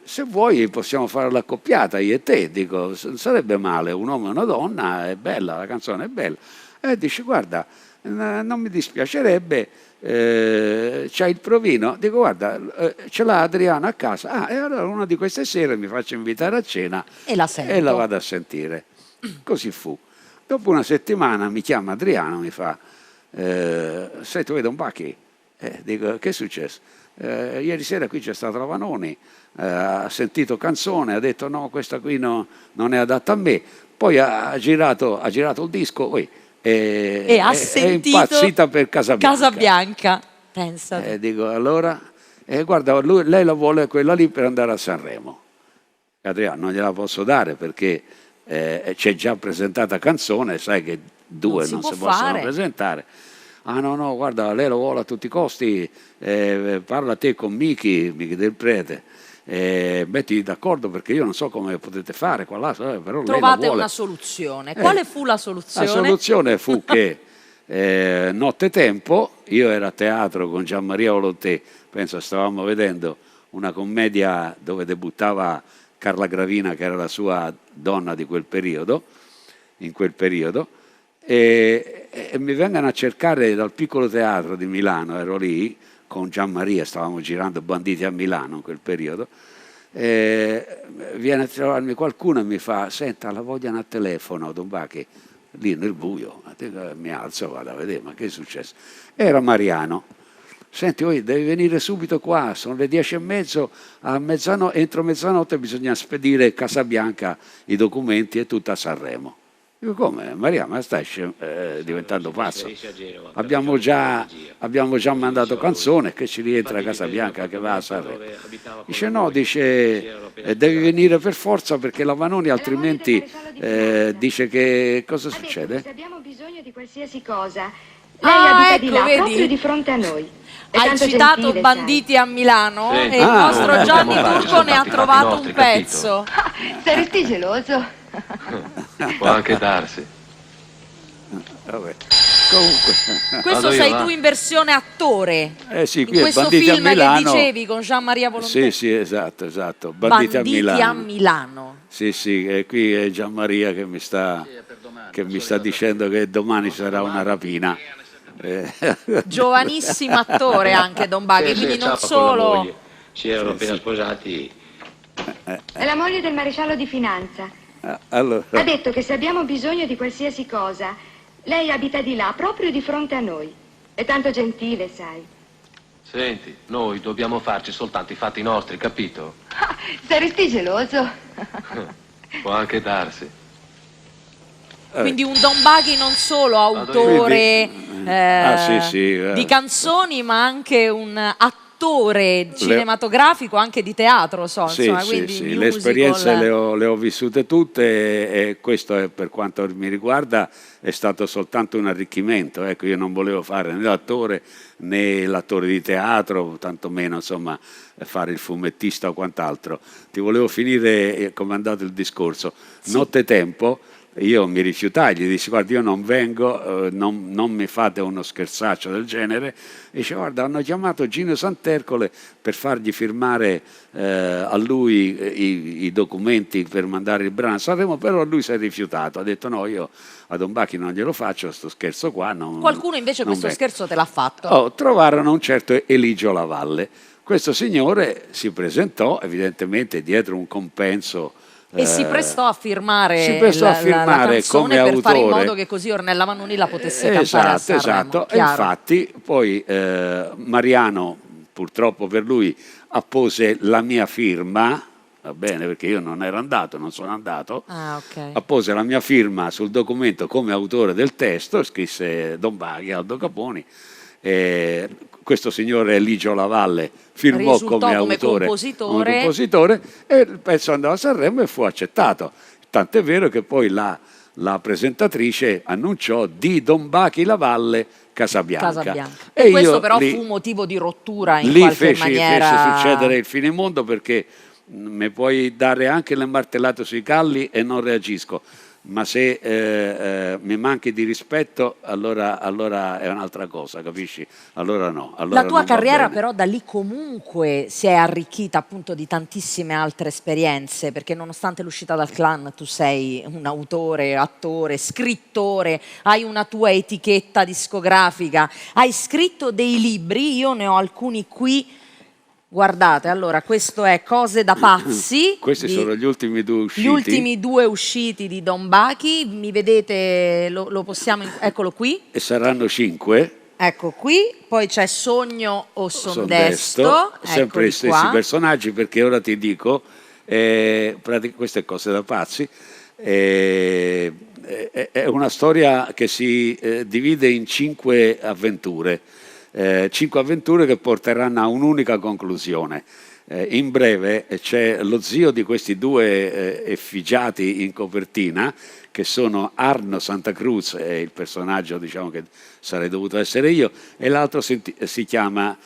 se vuoi possiamo fare l'accoppiata, io e te. Dico, sarebbe male, un uomo e una donna, è bella, la canzone è bella. E dice, guarda, non mi dispiacerebbe, c'hai il provino? Dico, guarda, ce l'ha Adriana a casa. E allora una di queste sere mi faccio invitare a cena E la sento. e la vado a sentire. Così fu. Dopo una settimana mi chiama Adriano, mi fa, sai, tu vedo un Bacchi? Dico, che è successo? Ieri sera qui c'è stato la Vanoni, ha sentito canzone, ha detto no, questa qui non è adatta a me. Poi ha girato il disco E ha è sentito impazzita per Casabianca. Casabianca, pensa. Dico, allora, guarda, lei la vuole quella lì per andare a Sanremo. Adriano, non gliela posso dare perché c'è già presentata canzone, sai che due non si possono presentare. Ah no, guarda, lei lo vuole a tutti i costi, parla te con Michi del Prete, metti d'accordo perché io non so come potete fare qua là, però Trovate lei la vuole. una soluzione. Quale fu la soluzione? La soluzione fu che nottetempo, io ero a teatro con Gianmaria Volontè, penso stavamo vedendo una commedia dove debuttava Carla Gravina, che era la sua donna di quel periodo, in quel periodo, e mi vengono a cercare dal piccolo teatro di Milano, ero lì con Gianmaria, stavamo girando Banditi a Milano in quel periodo, viene a trovarmi qualcuno e mi fa, senta, la vogliono a telefono, Don Bacchi, lì nel buio. Mi alzo, vado a vedere, ma che è successo? Era Mariano. Senti, devi venire subito qua, sono le 10:30, entro mezzanotte bisogna spedire Casabianca i documenti e tutta a Sanremo. Dico, come? Maria, ma stai diventando pazzo? Abbiamo già mandato canzone, che ci rientra Casabianca che va a Sanremo. Dice no, devi venire per forza perché la Vanoni altrimenti dice che cosa succede? Se abbiamo bisogno di qualsiasi cosa, lei abita di là, vedi? proprio di fronte a noi. È Hai tanto citato gentile, Banditi a Milano Sì. e il nostro Gianni Abbiamo Turco ne ha fatti trovato nostri, un pezzo. sai. Saresti geloso? Può anche darsi. Vabbè. Comunque. Questo Vado io, sei va? tu in versione attore. Sì, qui In è questo Banditi a film Milano. che dicevi con Gian-Maria Volontè. Sì, esatto. Banditi a Milano. Milano. Sì, e qui è Gianmaria che mi sta dicendo che domani sarà una rapina. Giovanissimo attore anche Don Baghi, quindi non solo. Si erano appena sposati. È la moglie del maresciallo di finanza. Allora, Ha detto che se abbiamo bisogno di qualsiasi cosa, lei abita di là, proprio di fronte a noi. È tanto gentile, sai. Senti, noi dobbiamo farci soltanto i fatti nostri, capito? Saresti geloso? Può anche darsi. Quindi un Don Baghi non solo autore di canzoni, ma anche un attore cinematografico, anche di teatro, insomma, quindi sì. musical. Le esperienze le ho vissute tutte e questo è, per quanto mi riguarda è stato soltanto un arricchimento. Ecco, io non volevo fare né l'attore né l'attore di teatro, tantomeno insomma fare il fumettista o quant'altro. Ti volevo finire come è andato il discorso. Nottetempo io mi rifiutai, gli dissi guarda io non vengo, non mi fate uno scherzaccio del genere. E dice guarda hanno chiamato Gino Santercole per fargli firmare a lui i documenti per mandare il brano a Sanremo, però lui si è rifiutato, ha detto no, io a Don Bacchi non glielo faccio sto scherzo qua. Qualcuno invece questo scherzo te l'ha fatto. Trovarono un certo Eligio Lavalle. Questo signore si presentò evidentemente dietro un compenso E si prestò a firmare, la canzone come per autore. fare in modo che così Ornella Vanoni la potesse cantare a Sanremo. Esatto. E infatti poi Mariano, purtroppo per lui, appose la mia firma, va bene, perché io non ero andato, non sono andato, appose la mia firma sul documento come autore del testo, scrisse Don Baghi, Aldo Caponi. Questo signore Eligio Lavalle firmò risultò come autore, compositore e il pezzo andò a Sanremo e fu accettato. Tant'è vero che poi la presentatrice annunciò di Don Bacchi Lavalle Casabianca. E questo però fu motivo di rottura in qualche maniera. Fece succedere il finimondo perché mi puoi dare anche le martellate sui calli e non reagisco. ma se mi manchi di rispetto allora è un'altra cosa, capisci? Allora no. Allora La tua non va carriera bene. però da lì comunque si è arricchita appunto di tantissime altre esperienze, perché nonostante l'uscita dal clan tu sei un autore, attore, scrittore, hai una tua etichetta discografica, hai scritto dei libri, io ne ho alcuni qui. Guardate, allora, questo è Cose da pazzi. Questi sono gli ultimi due usciti. Gli ultimi due usciti di Don Bachi. Mi vedete, lo possiamo, eccolo qui. E saranno 5. Ecco qui, poi c'è Sogno o Sondesto. Sempre Eccoli gli stessi qua. personaggi, perché ora ti dico, queste Cose da pazzi, è una storia che si divide in 5 avventure. 5 avventure che porteranno a un'unica conclusione. In breve c'è lo zio di questi due effigiati in copertina, che sono Arno Santa Cruz, è il personaggio, diciamo, che sarei dovuto essere io, e l'altro si chiama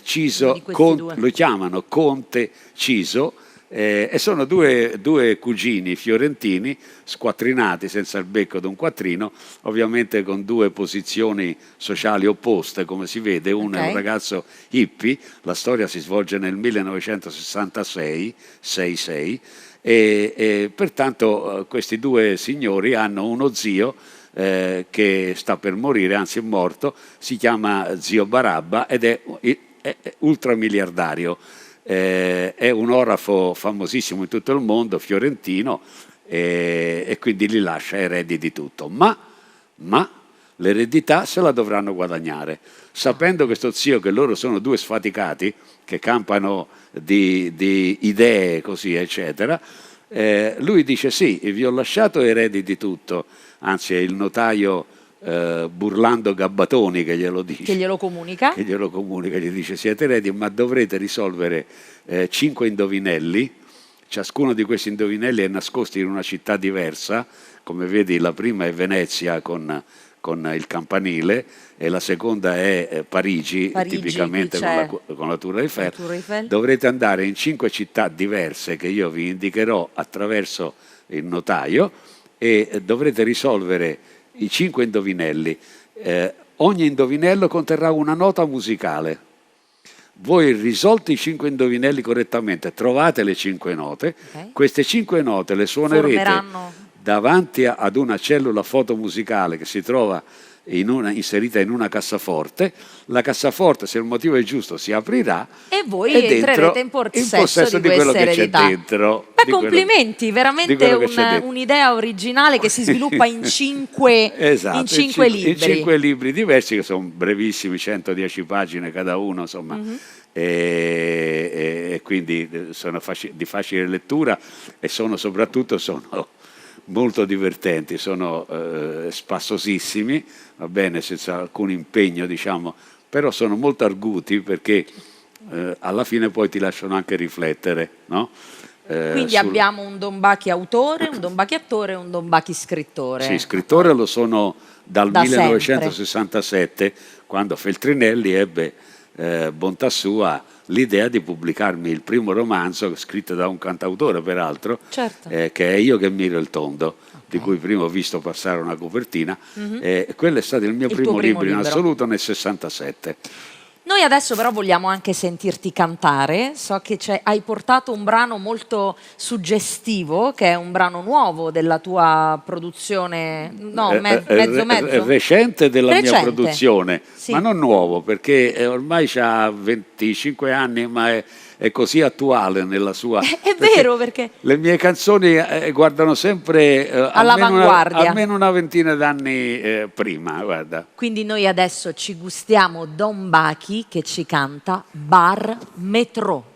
Ciso, lo chiamano Conte Ciso, e sono due cugini fiorentini squattrinati senza il becco d'un quattrino, ovviamente con due posizioni sociali opposte, come si vede. Uno è un ragazzo hippie, la storia si svolge nel 1966 e pertanto questi due signori hanno uno zio che sta per morire, anzi è morto, si chiama zio Barabba ed è ultramiliardario. È un orafo famosissimo in tutto il mondo, fiorentino, e quindi li lascia eredi di tutto, ma l'eredità se la dovranno guadagnare, sapendo questo zio che loro sono due sfaticati che campano di idee così eccetera. Lui dice: sì, vi ho lasciato eredi di tutto, anzi è il notaio Burlando Gabbatoni che glielo dice, che glielo comunica, gli dice: siete eredi, ma dovrete risolvere 5 indovinelli. Ciascuno di questi indovinelli è nascosto in una città diversa, come vedi la prima è Venezia con il campanile, e la seconda è Parigi tipicamente con la Tour Eiffel. Dovrete andare in 5 città diverse che io vi indicherò attraverso il notaio, e dovrete risolvere i 5 indovinelli. Ogni indovinello conterrà una nota musicale. Voi risolti i 5 indovinelli correttamente, trovate le 5 note, queste 5 note le suonerete davanti ad una cellula fotomusicale che si trova inserita in una cassaforte. La cassaforte, se il motivo è giusto, si aprirà e voi entrerete in possesso di quello questa che c'è eredità. dentro. Beh, complimenti, veramente un'idea originale che si sviluppa in 5 esatto, libri. In 5 libri diversi, che sono brevissimi, 110 pagine cada uno, insomma. E quindi sono di facile lettura e soprattutto sono molto divertenti, sono spassosissimi, va bene, senza alcun impegno, diciamo, però sono molto arguti, perché alla fine poi ti lasciano anche riflettere, no? Quindi abbiamo un Don Bachi autore, un Don Bachi attore e un Don Bachi scrittore. Sì, scrittore lo sono dal 1967, quando Feltrinelli ebbe, bontà sua, l'idea di pubblicarmi il primo romanzo, scritto da un cantautore peraltro, che è Io che miro il tondo, di cui prima ho visto passare una copertina. Quello è stato il mio primo libro in assoluto nel 67. Noi adesso però vogliamo anche sentirti cantare. So che hai portato un brano molto suggestivo, che è un brano nuovo della tua produzione, recente della mia produzione, sì. Ma non nuovo, perché ormai ha 25 anni, ma è così attuale nella sua... È vero, perché le mie canzoni guardano sempre all'avanguardia, almeno una ventina d'anni prima, guarda. Quindi noi adesso ci gustiamo Don Bachi che ci canta Bar Metro.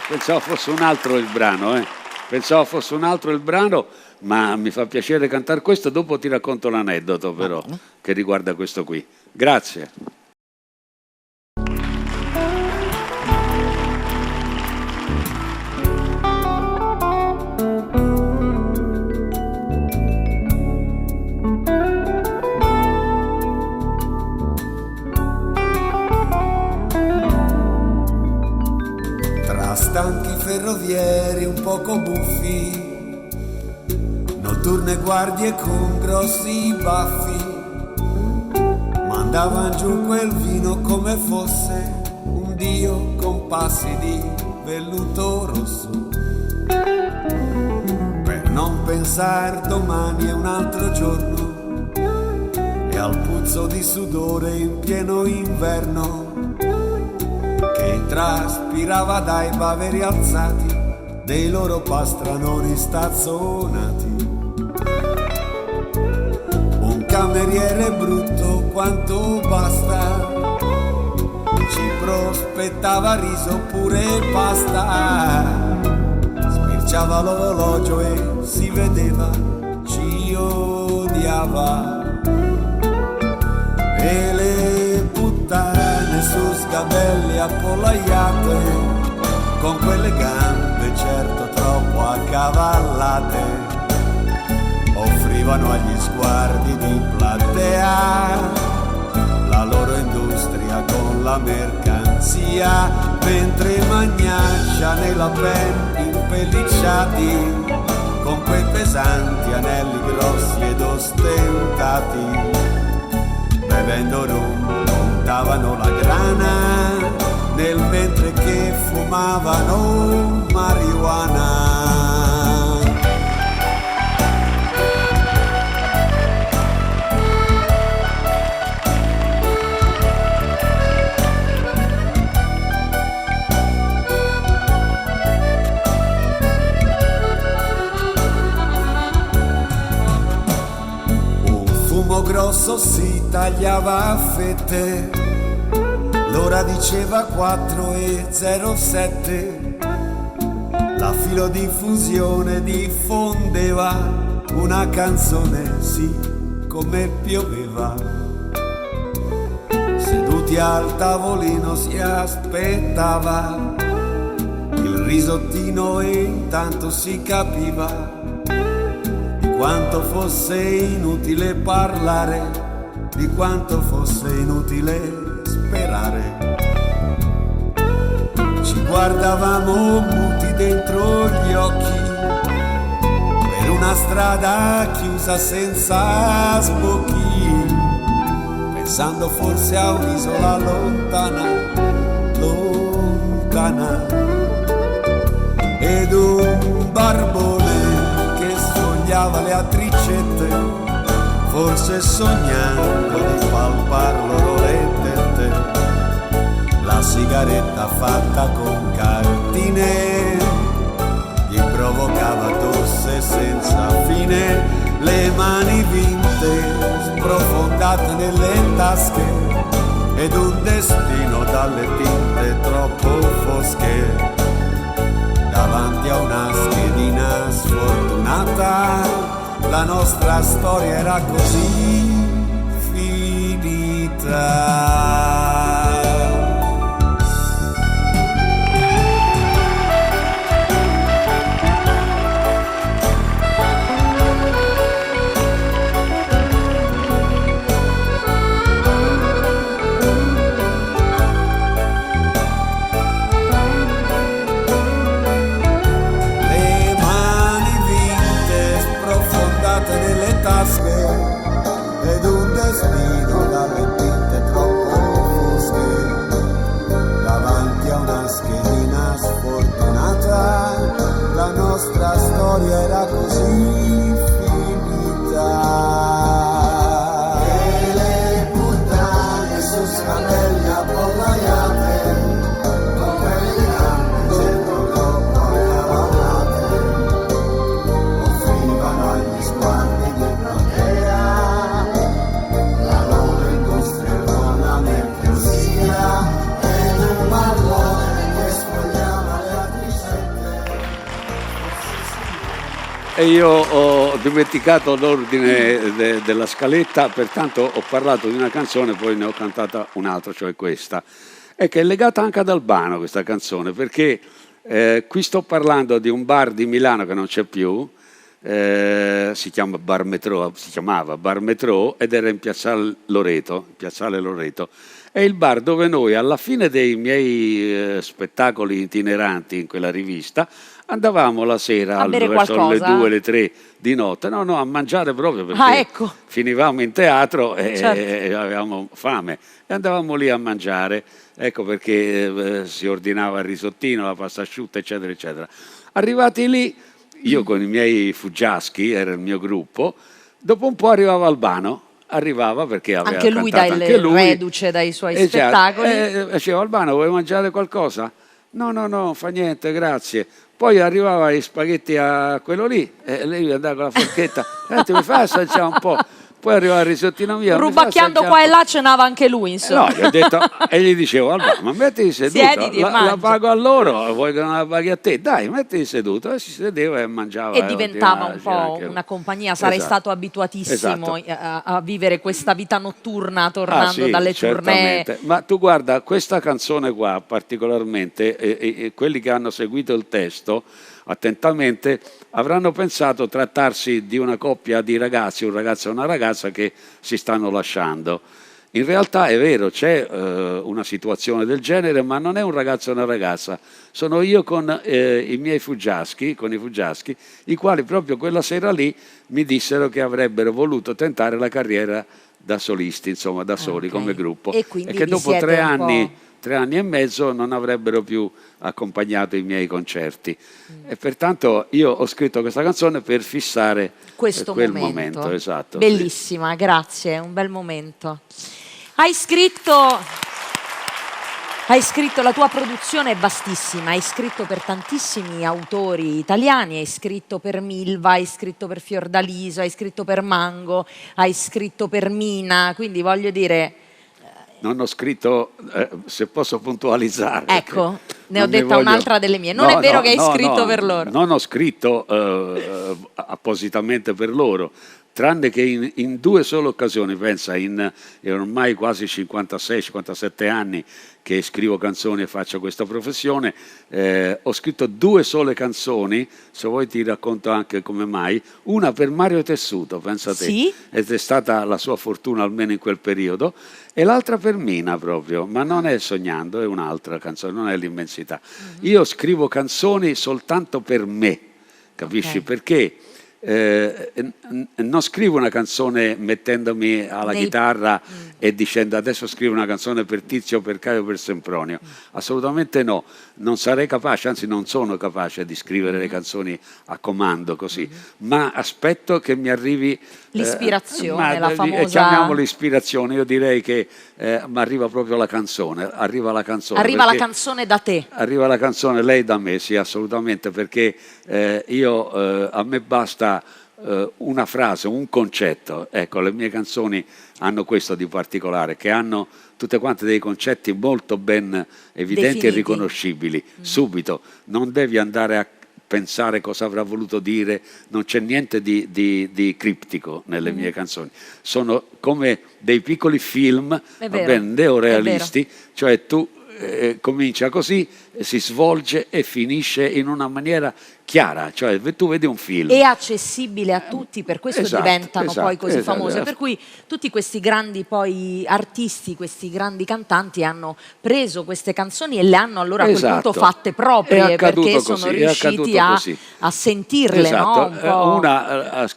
Pensavo fosse un altro il brano, ma mi fa piacere cantare questo. Dopo ti racconto l'aneddoto però che riguarda questo qui. Grazie. camerieri un poco buffi, notturne guardie con grossi baffi, mandavan giù quel vino come fosse un dio con passi di velluto rosso, per non pensar domani è un altro giorno e al puzzo di sudore in pieno inverno che traspirava dai baveri alzati dei loro pastranoni stazzonati. Un cameriere brutto quanto basta ci prospettava riso pure pasta, sbirciava l'orologio e si vedeva ci odiava. E le puttane su sgabelli appollaiate, con quelle gambe certo troppo accavallate, offrivano agli sguardi di platea la loro industria con la mercanzia, mentre magnaccia nella pen impellicciati, con quei pesanti anelli grossi ed ostentati, bevendo rum montavano la grana nel mentre che fumavano marijuana. Un fumo grosso si tagliava a fette, l'ora diceva 4:07, la filodiffusione diffondeva una canzone, sì, come pioveva. Seduti al tavolino si aspettava il risottino e intanto si capiva di quanto fosse inutile parlare, di quanto fosse inutile sperare. Ci guardavamo muti dentro gli occhi per una strada chiusa senza sbocchi, pensando forse a un'isola lontana, lontana, ed un barbone che sfogliava le attricette, forse sognando di palpar loro le tette, la sigaretta fatta con cartine gli provocava tosse senza fine, le mani vinte sprofondate nelle tasche ed un destino dalle tinte troppo fosche. Davanti a una schedina sfortunata la nostra storia era così finita. Ed un destino dalle tinte troppo fosche, davanti a una schedina sfortunata la nostra storia era così finita. E le puttane su scambelli appollaiate, con quelle gambe certo troppo accavallate, offrivano agli sguardi e io ho dimenticato l'ordine della scaletta, pertanto ho parlato di una canzone, poi ne ho cantata un'altra, cioè questa, e che è legata anche ad Albano questa canzone, perché qui sto parlando di un bar di Milano che non c'è più, si chiamava Bar Metro ed era in Piazzale Loreto, è il bar dove noi alla fine dei miei spettacoli itineranti in quella rivista Andavamo la sera A bere verso le qualcosa? 2, le 3 di notte, no, a mangiare proprio perché Ah, ecco. finivamo in teatro e, Certo. e avevamo fame e andavamo lì a mangiare, ecco perché si ordinava il risottino, la pasta asciutta, eccetera, eccetera. Arrivati lì, io con i miei fuggiaschi, era il mio gruppo, dopo un po' arrivava Albano. Arrivava perché aveva Anche lui cantato dai anche lui. reduce dai suoi Esatto. spettacoli. Diceva Albano, vuoi mangiare qualcosa? No, fa niente, grazie. Poi arrivava gli spaghetti a quello lì e lei andava con la forchetta, mi fa assaggiare un po'. Poi arrivava il risottino mio. Rubacchiando qua e là cenava anche lui, insomma. No, gli ho detto, e gli dicevo, Albano, ma mettiti seduto, Siediti e la mangia. pago a loro, vuoi che non la paghi a te? Dai, mettiti seduto. E si sedeva e mangiava. E diventava un ordinava, po' anche lui. una compagnia, sarai Esatto. stato abituatissimo Esatto. a vivere questa vita notturna tornando Sì, dalle tournée. certamente. Ma tu guarda, questa canzone qua particolarmente, quelli che hanno seguito il testo attentamente avranno pensato trattarsi di una coppia di ragazzi, un ragazzo e una ragazza che si stanno lasciando. In realtà è vero, c'è una situazione del genere, ma non è un ragazzo e una ragazza. Sono io con i miei fuggiaschi, i quali proprio quella sera lì mi dissero che avrebbero voluto tentare la carriera da solisti, insomma, da soli, Ok. come gruppo. E quindi che vi dopo siete 3 un po'. anni... 3 anni e mezzo non avrebbero più accompagnato i miei concerti e pertanto io ho scritto questa canzone per fissare Questo quel momento. momento, esatto. Bellissima, grazie, un bel momento. Hai scritto, la tua produzione è vastissima, hai scritto per tantissimi autori italiani, hai scritto per Milva, hai scritto per Fiordaliso, hai scritto per Mango, hai scritto per Mina, quindi voglio dire... Non ho scritto, se posso puntualizzare. Ecco, ne ho non mi detta un'altra delle mie. Non è vero che hai scritto per loro. Non ho scritto appositamente per loro, tranne che in 2 sole occasioni, pensa, in ormai quasi 56-57 anni che scrivo canzoni e faccio questa professione, ho scritto 2 sole canzoni, se vuoi ti racconto anche come mai, una per Mario Tessuto, pensa te, Sì? ed è stata la sua fortuna almeno in quel periodo, e l'altra per Mina proprio, ma non è Sognando, è un'altra canzone, non è L'Immensità. Io scrivo canzoni soltanto per me, capisci? Ok. Perché non scrivo una canzone mettendomi alla chitarra e dicendo adesso scrivo una canzone per Tizio, per Caio, per Sempronio. Assolutamente no, non sarei capace, anzi non sono capace di scrivere le canzoni a comando così, ma aspetto che mi arrivi L'ispirazione, la famosa... chiamiamola ispirazione, io direi che mi arriva proprio la canzone, arriva la canzone. Arriva la perché canzone da te. arriva la canzone, lei da me, sì, assolutamente, perché a me basta una frase, un concetto. Ecco, le mie canzoni hanno questo di particolare, che hanno tutte quante dei concetti molto ben evidenti Definiti. e riconoscibili, subito. Non devi andare a pensare cosa avrà voluto dire, non c'è niente di criptico nelle mie canzoni. Sono come dei piccoli film, È va vero, bene, neorealisti, cioè tu comincia così, si svolge e finisce in una maniera chiara, cioè tu vedi un film. È accessibile a tutti, per questo Esatto, diventano esatto, poi così esatto. famose. Per cui tutti questi grandi poi artisti, questi grandi cantanti hanno preso queste canzoni e le hanno allora a quel Esatto. punto fatte È proprie, accaduto perché così, sono è riusciti accaduto a così. sentirle, Esatto. no? Un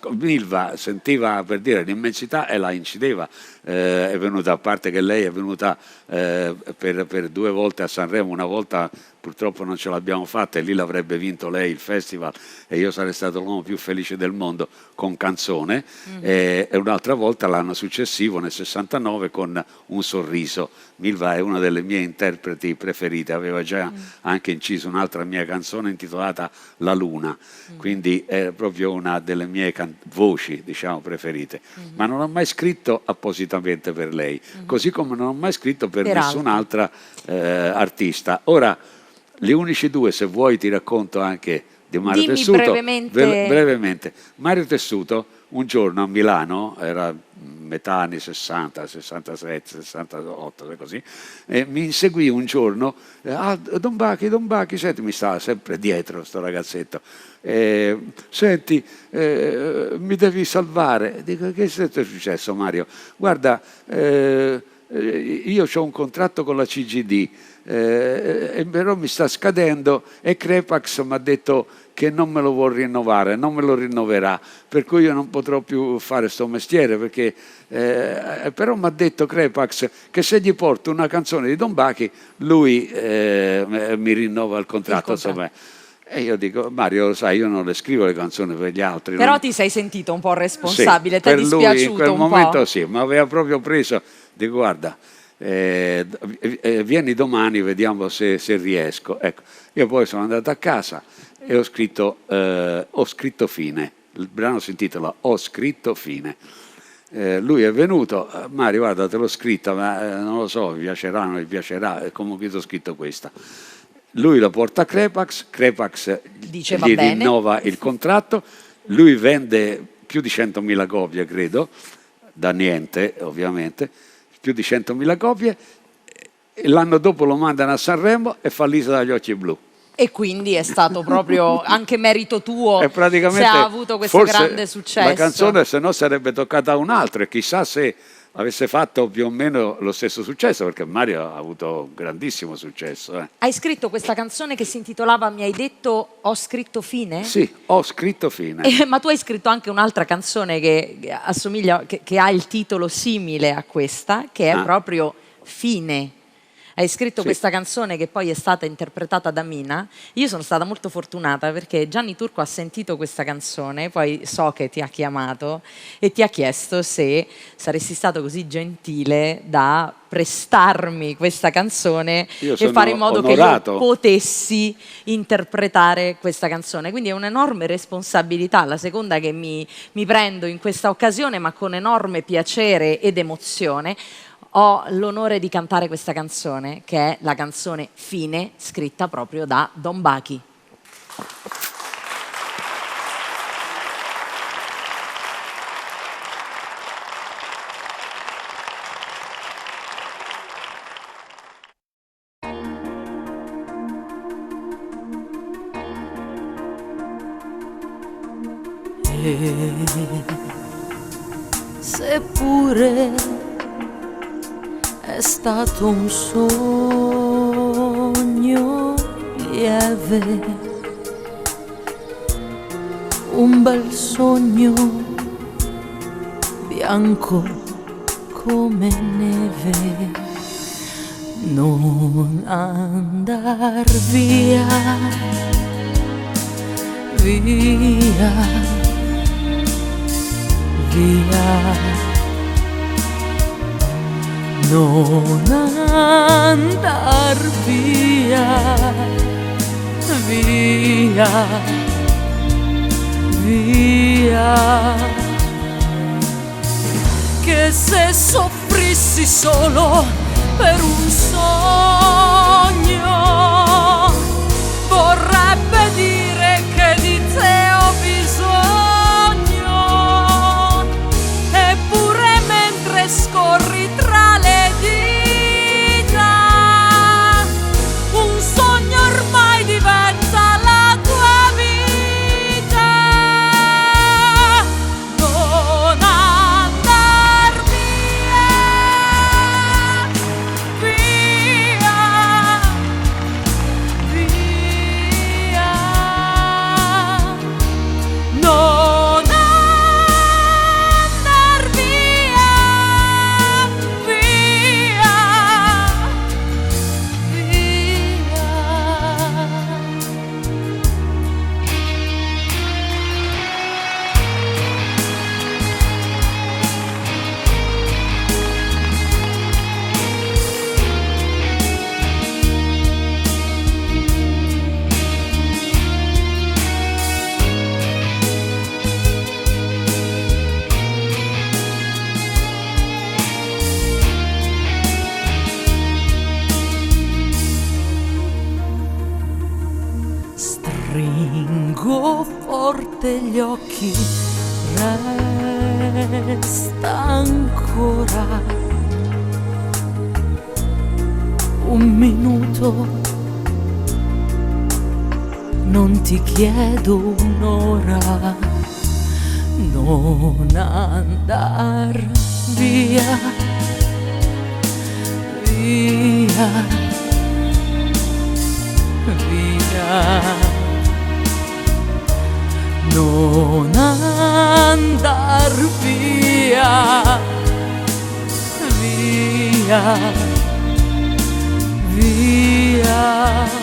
po'. Milva sentiva, per dire, L'Immensità e la incideva. È venuta, a parte che lei è venuta per 2 volte a Sanremo, una volta purtroppo non ce l'abbiamo fatta e lì l'avrebbe vinto lei il festival e io sarei stato l'uomo più felice del mondo con Canzone, e un'altra volta l'anno successivo nel 69 con Un sorriso. Milva è una delle mie interpreti preferite, aveva già anche inciso un'altra mia canzone intitolata La Luna, quindi è proprio una delle mie voci, diciamo, preferite, ma non ho mai scritto appositamente per lei, così come non ho mai scritto per nessun'altra artista. Ora, gli unici 2, se vuoi ti racconto anche di Mario Dimmi Tessuto. brevemente. Brevemente. Mario Tessuto un giorno a Milano, era metà anni 60, 67, 68, così, mi inseguì un giorno, Don Bachi, senti, mi stava sempre dietro sto ragazzetto, senti, mi devi salvare. Dico, che è successo Mario? Guarda, io ho un contratto con la CGD, però mi sta scadendo e Crepax mi ha detto che non me lo vuol rinnovare, non me lo rinnoverà, per cui io non potrò più fare sto mestiere, perché però mi ha detto Crepax che se gli porto una canzone di Don Bachi lui mi rinnova il contratto. Insomma. E io dico, Mario, lo sai, io non le scrivo le canzoni per gli altri. Però non... ti sei sentito un po' responsabile, sì, ti è per dispiaciuto lui in quel un momento po'? sì, mi aveva proprio preso, dico guarda, vieni domani, vediamo se riesco. Ecco, io poi sono andato a casa e ho scritto Fine, il brano si intitola Ho scritto Fine. Lui è venuto, Mario guarda te l'ho scritta, ma non lo so, vi piacerà, non vi piacerà, comunque ti ho scritto questa. Lui la porta a Crepax Dice, gli va bene, rinnova il contratto, lui vende più di 100.000 copie, credo, da niente ovviamente, più di 100.000 copie, e l'anno dopo lo mandano a Sanremo e fa l'Isola dagli occhi blu. E quindi è stato proprio anche merito tuo E praticamente, se ha avuto questo grande successo. La canzone se no sarebbe toccata a un altro, e chissà se avesse fatto più o meno lo stesso successo, perché Mario ha avuto un grandissimo successo. Hai scritto questa canzone che si intitolava, mi hai detto, Ho scritto Fine? Sì, Ho scritto Fine. Ma tu hai scritto anche un'altra canzone che assomiglia, che ha il titolo simile a questa, che è proprio Fine. Hai scritto questa canzone che poi è stata interpretata da Mina. Io sono stata molto fortunata perché Gianni Turco ha sentito questa canzone, poi so che ti ha chiamato e ti ha chiesto se saresti stato così gentile da prestarmi questa canzone e fare in modo onorato che io potessi interpretare questa canzone. Quindi è un'enorme responsabilità, la seconda che mi prendo in questa occasione, ma con enorme piacere ed emozione. Ho l'onore di cantare questa canzone, che è la canzone Fine, scritta proprio da Don Bachi. Seppure è stato un sogno lieve, un bel sogno bianco come neve. Non andar via, via, via. Non andar via, via, via. Che se soffrissi solo per un sogno, vorrebbe dire che di te ho bisogno. Eppure mentre scorri tra le diventa la tua vita. Non andar via, via, via. Non andar via, via, via. Stringo forte gli occhi, resta ancora un minuto, non ti chiedo un'ora. Non andar via, via, via, non andar via, via, via.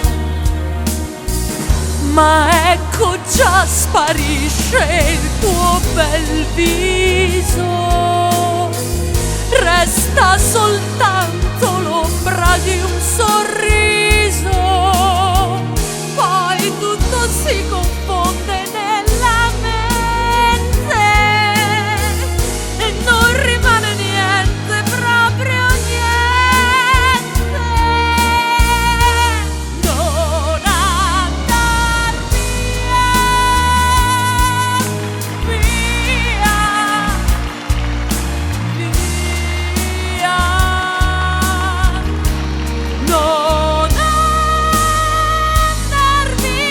Ma ecco già sparisce il tuo bel viso, resta soltanto l'ombra di un sorriso, poi tutto si confonde nella mente e non rimane niente, proprio niente. Non andar via, via, via. Non andar via,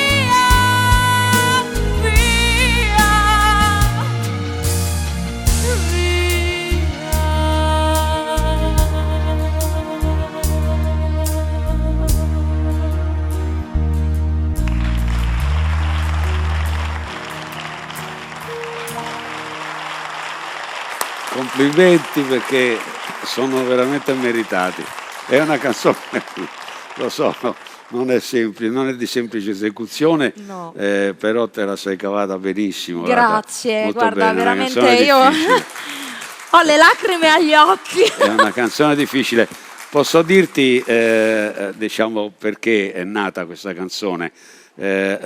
Complimenti perché sono veramente meritati. È una canzone, lo so, non è semplice, non è di semplice esecuzione, No. però te la sei cavata benissimo. guarda, Grazie, molto guarda, bene, una veramente canzone io difficile. ho le lacrime agli occhi. È una canzone difficile. Posso dirti, diciamo, perché è nata questa canzone?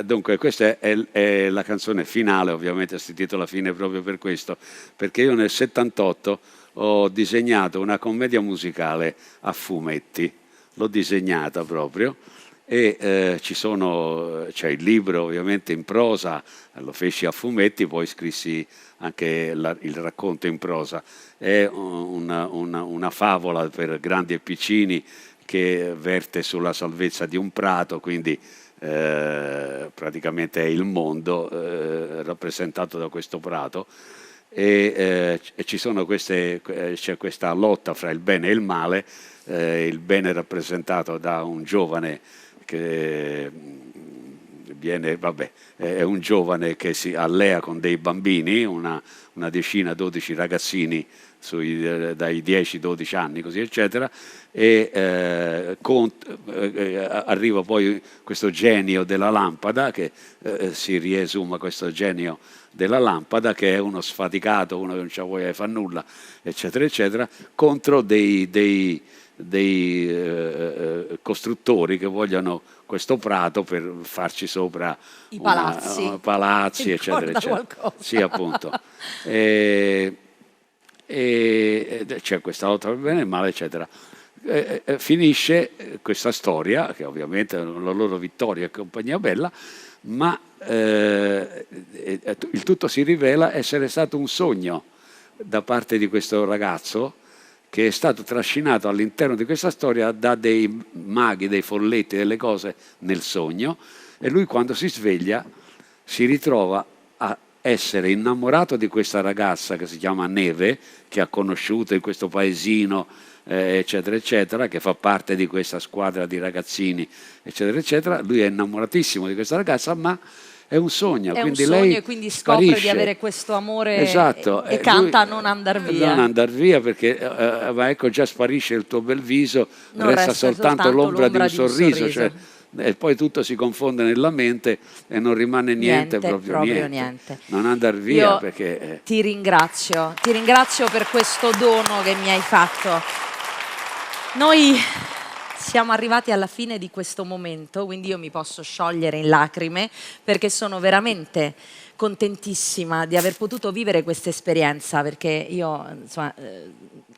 Dunque, questa è la canzone finale, ovviamente si intitola Fine proprio per questo, perché io nel 78 ho disegnato una commedia musicale a fumetti, l'ho disegnata proprio, e c'è il libro ovviamente in prosa, lo feci a fumetti, poi scrissi anche il racconto in prosa. È una favola per grandi e piccini che verte sulla salvezza di un prato, quindi praticamente è il mondo rappresentato da questo prato, e ci sono c'è questa lotta fra il bene e il male, il bene rappresentato da un giovane che è un giovane che si allea con dei bambini, una decina, 12 ragazzini dai 10-12 anni, così eccetera, e arriva poi questo genio della lampada, che si riesuma questo genio della lampada, che è uno sfaticato, uno che non c'ha voglia di far nulla, eccetera, eccetera, contro dei costruttori che vogliono questo prato per farci sopra I palazzi. palazzi, Mi eccetera, ricorda eccetera. qualcosa. Sì, appunto. E c'è questa lotta per il bene e il male, eccetera. Finisce questa storia, che ovviamente è la loro vittoria e compagnia bella, ma il tutto si rivela essere stato un sogno da parte di questo ragazzo, che è stato trascinato all'interno di questa storia da dei maghi, dei folletti, delle cose nel sogno, e lui quando si sveglia si ritrova a essere innamorato di questa ragazza che si chiama Neve, che ha conosciuto in questo paesino, eccetera, eccetera, che fa parte di questa squadra di ragazzini, eccetera, eccetera. Lui è innamoratissimo di questa ragazza, ma è un sogno, È quindi un sogno lei e quindi scopre sparisce. di avere questo amore, Esatto, e canta Non andar via. Non andar via, perché ma ecco già sparisce il tuo bel viso, Non resta soltanto l'ombra di un sorriso. Cioè, e poi tutto si confonde nella mente e non rimane niente, proprio niente. Non andar via. Io perché ti ringrazio per questo dono che mi hai fatto. Noi siamo arrivati alla fine di questo momento, quindi io mi posso sciogliere in lacrime, perché sono veramente contentissima di aver potuto vivere questa esperienza, perché io insomma,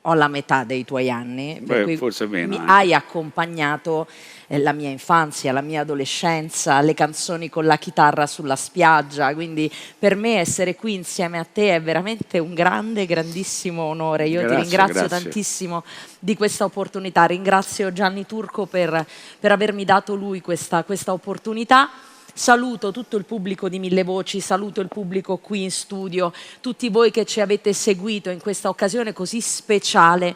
ho la metà dei tuoi anni, per cui forse meno, mi hai accompagnato la mia infanzia, la mia adolescenza, le canzoni con la chitarra sulla spiaggia, quindi per me essere qui insieme a te è veramente un grandissimo onore. Io ti ringrazio tantissimo di questa opportunità, ringrazio Gianni Turco per avermi dato lui questa opportunità. Saluto tutto il pubblico di Mille Voci, saluto il pubblico qui in studio, tutti voi che ci avete seguito in questa occasione così speciale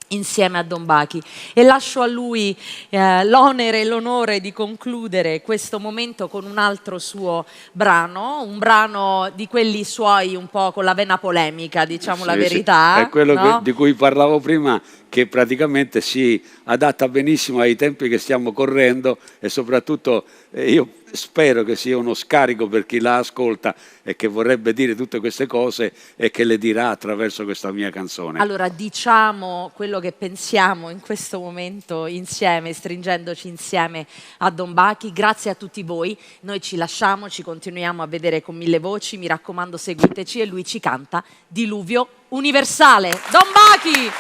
insieme a Don Bachi, e lascio a lui l'onere e l'onore di concludere questo momento con un altro suo brano, un brano di quelli suoi un po' con la vena polemica, diciamo la verità. È quello no? di cui parlavo prima, che praticamente si adatta benissimo ai tempi che stiamo correndo, e soprattutto io spero che sia uno scarico per chi la ascolta e che vorrebbe dire tutte queste cose e che le dirà attraverso questa mia canzone. Allora diciamo quello che pensiamo in questo momento insieme, stringendoci insieme a Don Bachi. Grazie a tutti voi, noi ci lasciamo, ci continuiamo a vedere con Mille Voci, mi raccomando seguiteci, e lui ci canta Diluvio Universale. Don Bachi!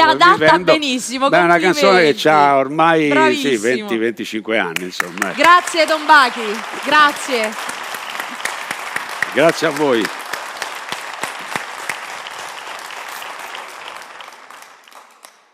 Adatta benissimo. Beh, è una canzone che ha ormai sì, bravissimo. 20-25 anni, insomma. Grazie Don Bachi, grazie. Grazie a voi.